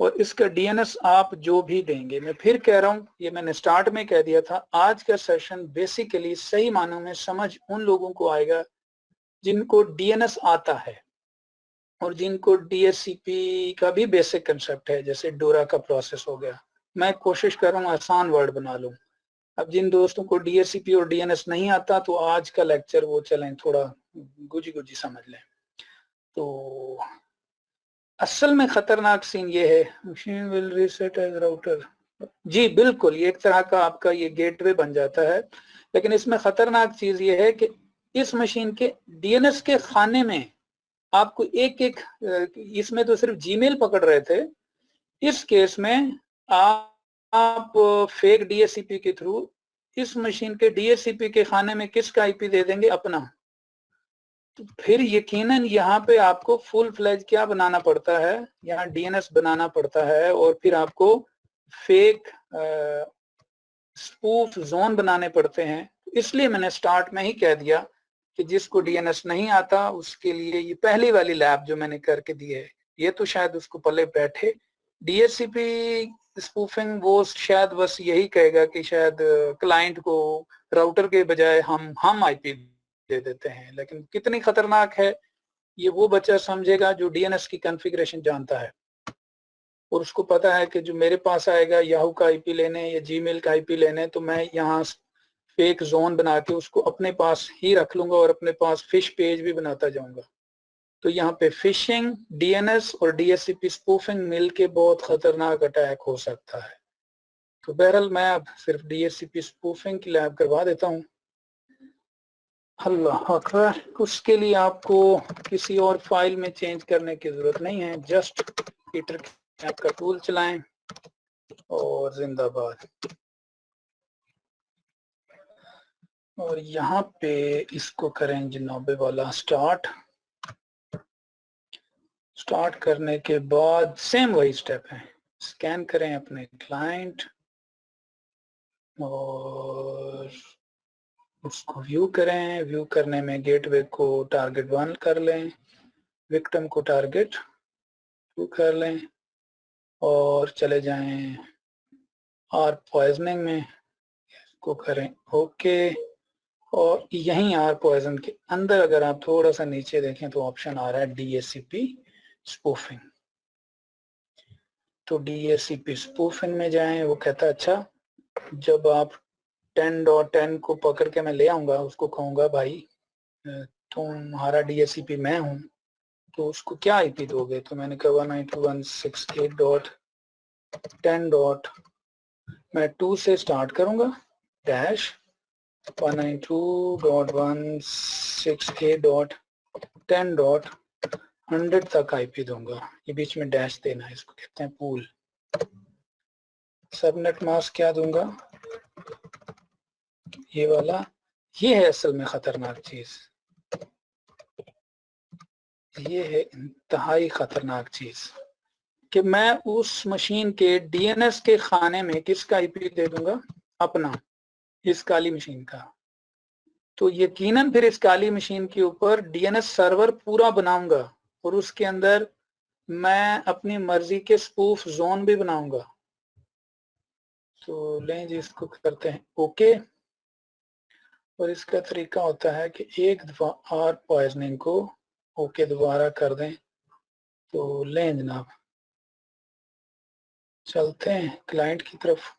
और इसका डीएनएस आप जो भी देंगे, मैं फिर कह रहा हूँ, ये मैंने स्टार्ट में कह दिया था, आज का सेशन बेसिकली सही मानों में समझ उन लोगों को आएगा जिनको डीएनएस आता है और जिनको डीएससीपी का भी बेसिक कंसेप्ट है, जैसे डोरा का प्रोसेस हो गया। मैं कोशिश कर रहा हूँ आसान वर्ड बना लूँ। अब जिन दोस्तों को डीएससीपी और डीएनएस नहीं आता तो आज का लेक्चर वो चलें थोड़ा गुजी गुजी समझ लें। तो असल में खतरनाक सीन ये है, machine will reset as router. जी बिल्कुल, ये एक तरह का आपका ये गेटवे बन जाता है, लेकिन इसमें खतरनाक चीज ये है कि इस मशीन के डीएनएस के खाने में आपको एक एक, इसमें तो सिर्फ जीमेल पकड़ रहे थे, इस केस में आप फेक डीएससीपी के थ्रू इस मशीन के डीएससीपी के खाने में किसका आईपी दे देंगे, अपना। तो फिर यकीनन यहाँ पे आपको फुल फ्लैज क्या बनाना पड़ता है, यहाँ डीएनएस बनाना पड़ता है और फिर आपको फेक स्पूफ जोन बनाने पड़ते हैं। इसलिए मैंने स्टार्ट में ही कह दिया कि जिसको डीएनएस नहीं आता उसके लिए ये पहली वाली लैब जो मैंने करके दी है, ये तो शायद उसको पल्ले बैठे। डीएससीपी स्पूफिंग वो शायद बस यही कहेगा कि शायद क्लाइंट को राउटर के बजाय हम आईपी दे देते हैं, लेकिन कितनी खतरनाक है ये वो बच्चा समझेगा जो डीएनएस की कॉन्फ़िगरेशन जानता है और उसको पता है कि जो मेरे पास आएगा याहू का आईपी लेने या जीमेल का आईपी लेने, तो मैं यहाँ फेक जोन बना के उसको अपने पास ही रख लूंगा और अपने पास फिश पेज भी बनाता जाऊंगा। तो यहाँ पे फिशिंग, डीएनएस और डीएससीपी स्पूफिंग मिलके बहुत खतरनाक अटैक हो सकता है। तो बहरहाल मैं अब सिर्फ डीएससीपी स्पूफिंग की लैब करवा देता हूँ। अल्लाह अकबर। उसके लिए आपको किसी और फाइल में चेंज करने की जरूरत नहीं है, जस्ट पीटर कैप का टूल चलाएं और जिंदाबाद। और यहाँ पे इसको करें जनाबे वाला स्टार्ट। स्टार्ट करने के बाद सेम वही स्टेप है, स्कैन करें अपने क्लाइंट और उसको व्यू करें। व्यू करने में गेटवे को टारगेट 1 कर लें, विक्टिम को टारगेट 2 कर लें और चले जाएं आर पॉइजनिंग में, इसको करें ओके। और यहीं आर पॉइजन के अंदर अगर आप थोड़ा सा नीचे देखें तो ऑप्शन आ रहा है डीएससीपी स्पूफिंग। तो डीएससीपी स्पूफिंग में जाएं। वो कहता है अच्छा, जब आप 10.10 को पकड़ के मैं ले आऊंगा, उसको कहूंगा भाई तुम्हारा डीएससीपी मैं हूं, तो उसको क्या आईपी दोगे? तो मैंने कहा 192.168.10. मैं 2 से स्टार्ट करूंगा, डैश 192.168.10.100 तक आईपी दूंगा। ये बीच में डैश देना है, इसको कहते हैं पूल। सबनेट मास्क क्या दूंगा, ये वाला। ये है असल में खतरनाक चीज, ये है इंतहाई खतरनाक चीज कि मैं उस मशीन के डीएनएस के खाने में किसका आईपी दे दूंगा, अपना, इस काली मशीन का। तो यकीनन फिर इस काली मशीन के ऊपर डीएनएस सर्वर पूरा बनाऊंगा और उसके अंदर मैं अपनी मर्जी के स्पूफ जोन भी बनाऊंगा। तो लें जी, इसको करते हैं ओके। और इसका तरीका होता है कि एक दफा आर पॉइजनिंग को ओके दोबारा कर दें। तो लें जनाब, चलते हैं क्लाइंट की तरफ।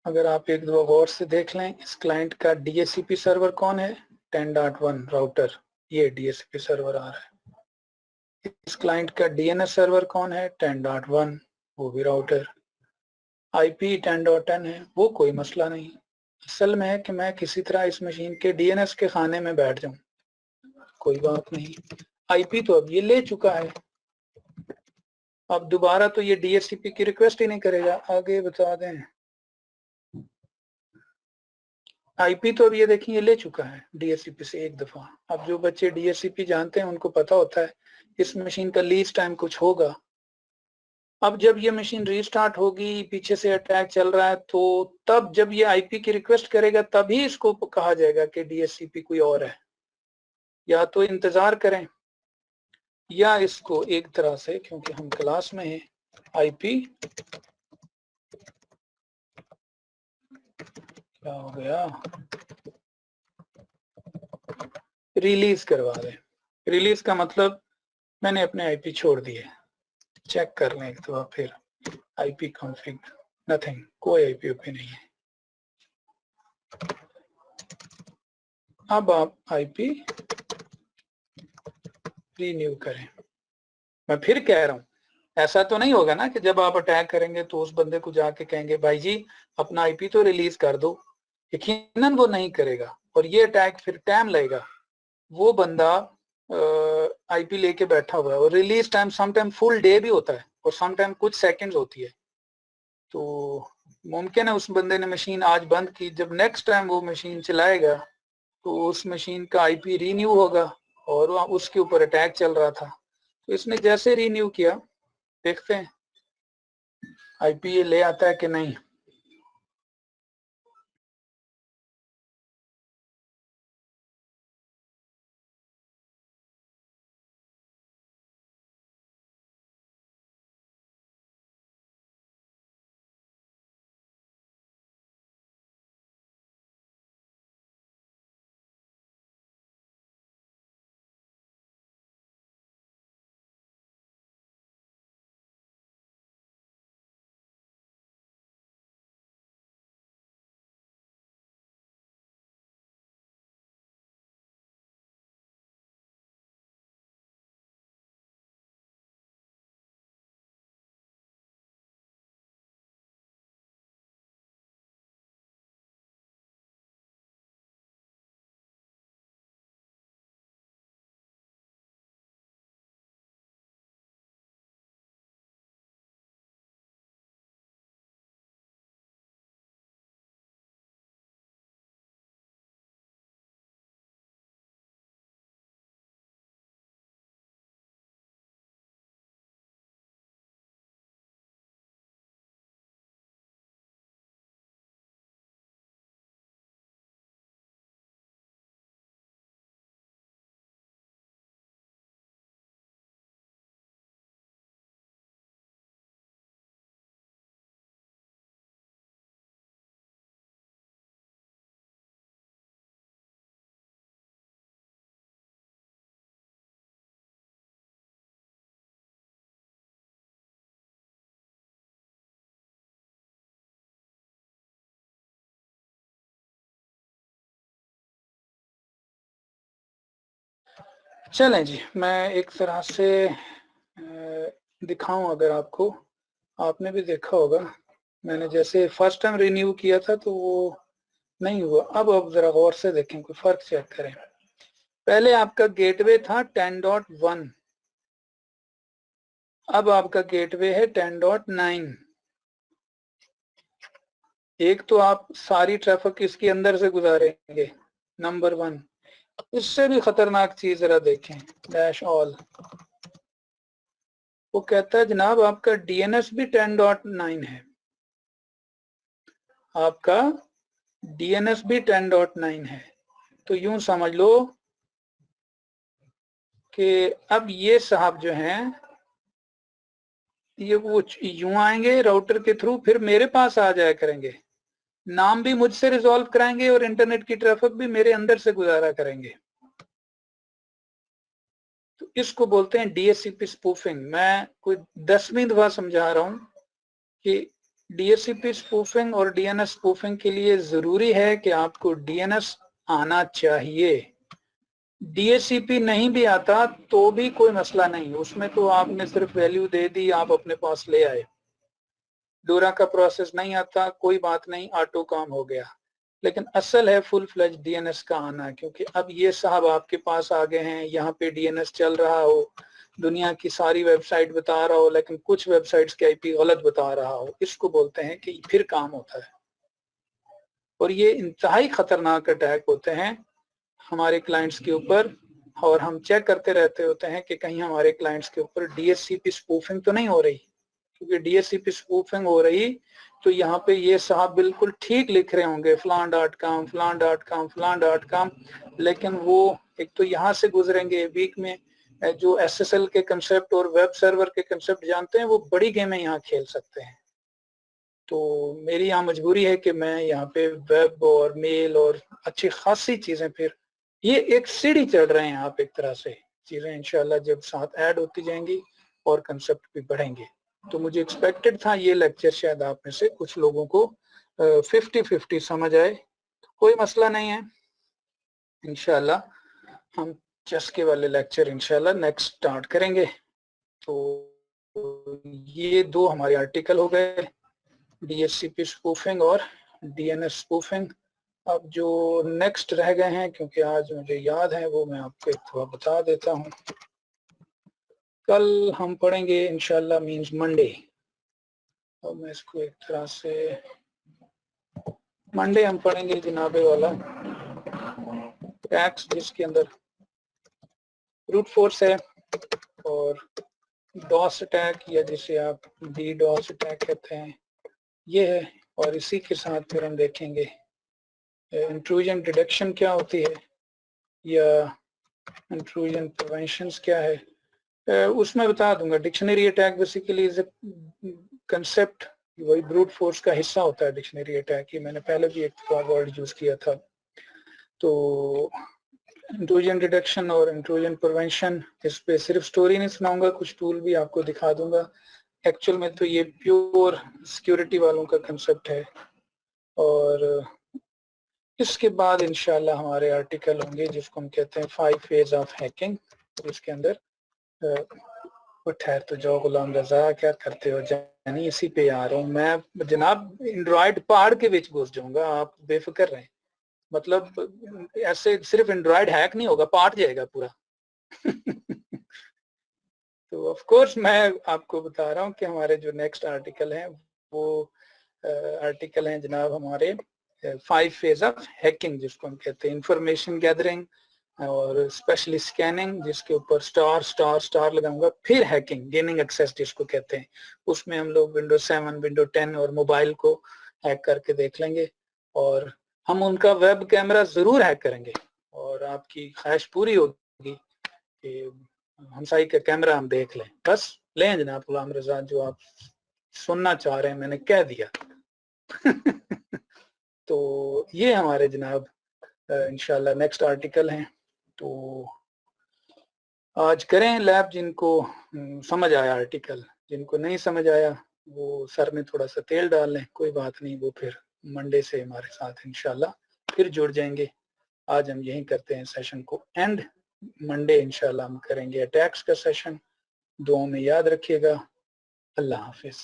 अगर आप एक दो गौर से देख लें, इस क्लाइंट का डीएससीपी सर्वर कौन है, 10.1 राउटर, ये डीएससीपी सर्वर आ रहा है। इस क्लाइंट का डीएनएस सर्वर कौन है, 10.1, वो भी राउटर। आईपी 10.10 है, वो कोई मसला नहीं। असल में है कि मैं किसी तरह इस मशीन के डीएनएस के खाने में बैठ जाऊं, कोई बात नहीं। आईपी तो अब ये ले चुका है, अब दोबारा तो ये डीएससीपी की रिक्वेस्ट ही नहीं करेगा। आगे बता दें, आईपी तो अब ये देखिए ये ले चुका है डीएससीपी से एक दफा। अब जो बच्चे डीएससीपी जानते हैं उनको पता होता है इस मशीन का लीज टाइम कुछ होगा। अब जब ये मशीन रीस्टार्ट होगी, पीछे से अटैक चल रहा है, तो तब जब ये आईपी की रिक्वेस्ट करेगा तभी इसको कहा जाएगा कि डीएससीपी कोई और है, या तो इंतजार करें। या इसको एक तरह से, क्योंकि हम क्लास में हैं, आईपी क्या हो गया, रिलीज करवा दें। रिलीज का मतलब मैंने अपने आईपी छोड़ दिए, चेक कर लें एक दफा फिर। आईपी कॉन्फ़िग नथिंग, कोई आईपी ऊपी नहीं है। अब आप आईपी रीन्यू करें। मैं फिर कह रहा हूं, ऐसा तो नहीं होगा ना कि जब आप अटैक करेंगे तो उस बंदे को जाके कहेंगे भाई जी अपना आईपी तो रिलीज कर दो। यकीनन वो नहीं करेगा और ये अटैक फिर टाइम लगेगा। वो बंदा आईपी लेके बैठा हुआ है और release time some time full day भी होता है और सम टाइम कुछ सेकंड्स होती है। तो मुमकिन है उस बंदे ने मशीन आज बंद की, जब नेक्स्ट टाइम वो मशीन चलाएगा तो उस मशीन का आईपी रीन्यू होगा और उसके ऊपर अटैक चल रहा था। तो इसने जैसे रीन्यू किया, देखते हैं आईपी ये ले आता है कि नहीं। चलें जी, मैं एक तरह से दिखाऊं अगर आपको, आपने भी देखा होगा मैंने जैसे फर्स्ट टाइम रिन्यू किया था तो वो नहीं हुआ। अब जरा गौर से देखें, कोई फर्क चेक करें। पहले आपका गेटवे था 10.1, अब आपका गेटवे है 10.9। एक तो आप सारी ट्रैफिक इसके अंदर से गुजारेंगे, नंबर 1। इससे भी खतरनाक चीज जरा देखें, डैश ऑल। वो कहता है जनाब आपका डीएनएस भी 10.9 है, आपका डीएनएस भी 10.9 है। तो यूं समझ लो कि अब ये साहब जो हैं ये वो यूं आएंगे राउटर के थ्रू, फिर मेरे पास आ जाया करेंगे, नाम भी मुझसे रिजॉल्व कराएंगे और इंटरनेट की ट्रैफिक भी मेरे अंदर से गुजारा करेंगे। तो इसको बोलते हैं डीएचसीपी स्पूफिंग। मैं कोई 10वीं दफा समझा रहा हूं कि डीएचसीपी स्पूफिंग और डीएनएस स्पूफिंग के लिए जरूरी है कि आपको डीएनएस आना चाहिए। डीएचसीपी नहीं भी आता तो भी कोई मसला नहीं, उसमें तो आपने सिर्फ वैल्यू दे दी, आप अपने पास ले आए। डोरा का प्रोसेस नहीं आता, कोई बात नहीं, ऑटो काम हो गया। लेकिन असल है फुल फ्लेज डीएनएस का आना, क्योंकि अब ये साहब आपके पास आ गए हैं, यहाँ पे डीएनएस चल रहा हो, दुनिया की सारी वेबसाइट बता रहा हो लेकिन कुछ वेबसाइट्स के आईपी गलत बता रहा हो, इसको बोलते हैं कि फिर काम होता है। और ये इंतहाई खतरनाक अटैक होते हैं हमारे क्लाइंट्स के ऊपर, और हम चेक करते रहते होते हैं कि कहीं हमारे क्लाइंट्स के ऊपर डीएचसीपी स्पूफिंग तो नहीं हो रही। क्योंकि डीएचसीपी स्पूफिंग हो रही तो यहाँ पे ये साहब बिल्कुल ठीक लिख रहे होंगे flan.com flan.com flan.com, लेकिन वो एक तो यहाँ से गुजरेंगे वीक में, जो SSL के कंसेप्ट और वेब सर्वर के कंसेप्ट जानते हैं वो बड़ी गेमें यहाँ खेल सकते हैं। तो मेरी यहाँ मजबूरी है कि मैं यहाँ पे वेब और मेल और अच्छी खासी चीजें, फिर ये एक सीढ़ी चढ़ रहे हैं आप एक तरह से, चीजें इंशाल्लाह जब साथ ऐड होती जाएंगी और कंसेप्ट भी बढ़ेंगे। तो मुझे एक्सपेक्टेड था ये लेक्चर शायद आप में से कुछ लोगों को 50-50 समझ आए, कोई मसला नहीं है। इंशाल्लाह हम चस्के वाले लेक्चर इंशाल्लाह नेक्स्ट स्टार्ट करेंगे। तो ये दो हमारे आर्टिकल हो गए, DHCP स्पूफिंग और DNS स्पूफिंग। अब जो नेक्स्ट रह गए हैं, क्योंकि आज मुझे याद है, वो मैं आपको एक थोड़ा बता देता हूँ। कल हम पढ़ेंगे इंशाल्लाह मींस मंडे। अब मैं इसको एक तरह से मंडे हम पढ़ेंगे जनाबे वाला टैक्स, जिसके अंदर ब्रूट फोर्स है और डॉस अटैक, या जिसे आप DDoS अटैक कहते हैं, ये है। और इसी के साथ फिर हम देखेंगे इंट्रूजन डिटेक्शन क्या होती है, या इंट्रूजन प्रिवेंशन क्या है, उसमें बता दूंगा। Dictionary attack basically is a concept, वही ब्रूट फोर्स का हिस्सा होता है डिक्शनरी अटैक। ये मैंने पहले भी एक वर्ड यूज किया था। तो इंट्रूजन डिटेक्शन और इंट्रूजन प्रिवेंशन, इस पे सिर्फ स्टोरी नहीं सुनाऊंगा, कुछ टूल भी आपको दिखा दूंगा। एक्चुअल में तो ये प्योर सिक्योरिटी वालों का कंसेप्ट है। और इसके बाद इंशाल्लाह हमारे आर्टिकल होंगे जिसको हम कहते हैं 5 फेज ऑफ हैकिंग। इसके अंदर ठहर तो जाओ गुलाम रजा, क्या करते हो जानी, इसी पे आ रहा हूँ मैं जनाब। एंड्रॉइड पहाड़ के बीच घुस जाऊंगा, आप बेफिक्र रहें। मतलब ऐसे सिर्फ एंड्रॉइड हैक नहीं होगा, पाट जाएगा पूरा। तो ऑफ कोर्स मैं आपको बता रहा हूँ कि हमारे जो नेक्स्ट आर्टिकल हैं वो आर्टिकल हैं जनाब हमारे 5 फेज ऑफ हैकिंग, जिसको हम कहते हैं इंफॉर्मेशन गैदरिंग और स्पेशली स्कैनिंग, जिसके ऊपर स्टार स्टार स्टार लगाऊंगा। फिर हैकिंग, गेनिंग एक्सेस जिसको कहते हैं, उसमें हम लोग विंडोज 7, विंडोज 10 और मोबाइल को हैक करके देख लेंगे। और हम उनका वेब कैमरा जरूर हैक करेंगे, और आपकी ख्वाहिश पूरी होगी कि हमसाई का कैमरा हम देख लें। बस लें जनाब गुलाम रजा, जो आप सुनना चाह रहे हैं मैंने कह दिया। तो ये हमारे जनाब इंशाल्लाह नेक्स्ट आर्टिकल हैं। तो आज करें लैब जिनको समझ आया आर्टिकल, जिनको नहीं समझ आया वो सर में थोड़ा सा तेल डाल लें, कोई बात नहीं, वो फिर मंडे से हमारे साथ इंशाल्लाह फिर जुड़ जाएंगे। आज हम यहीं करते हैं सेशन को एंड। मंडे इंशाल्लाह हम करेंगे अटैक्स का सेशन। दुआ में याद रखिएगा। अल्लाह हाफिज।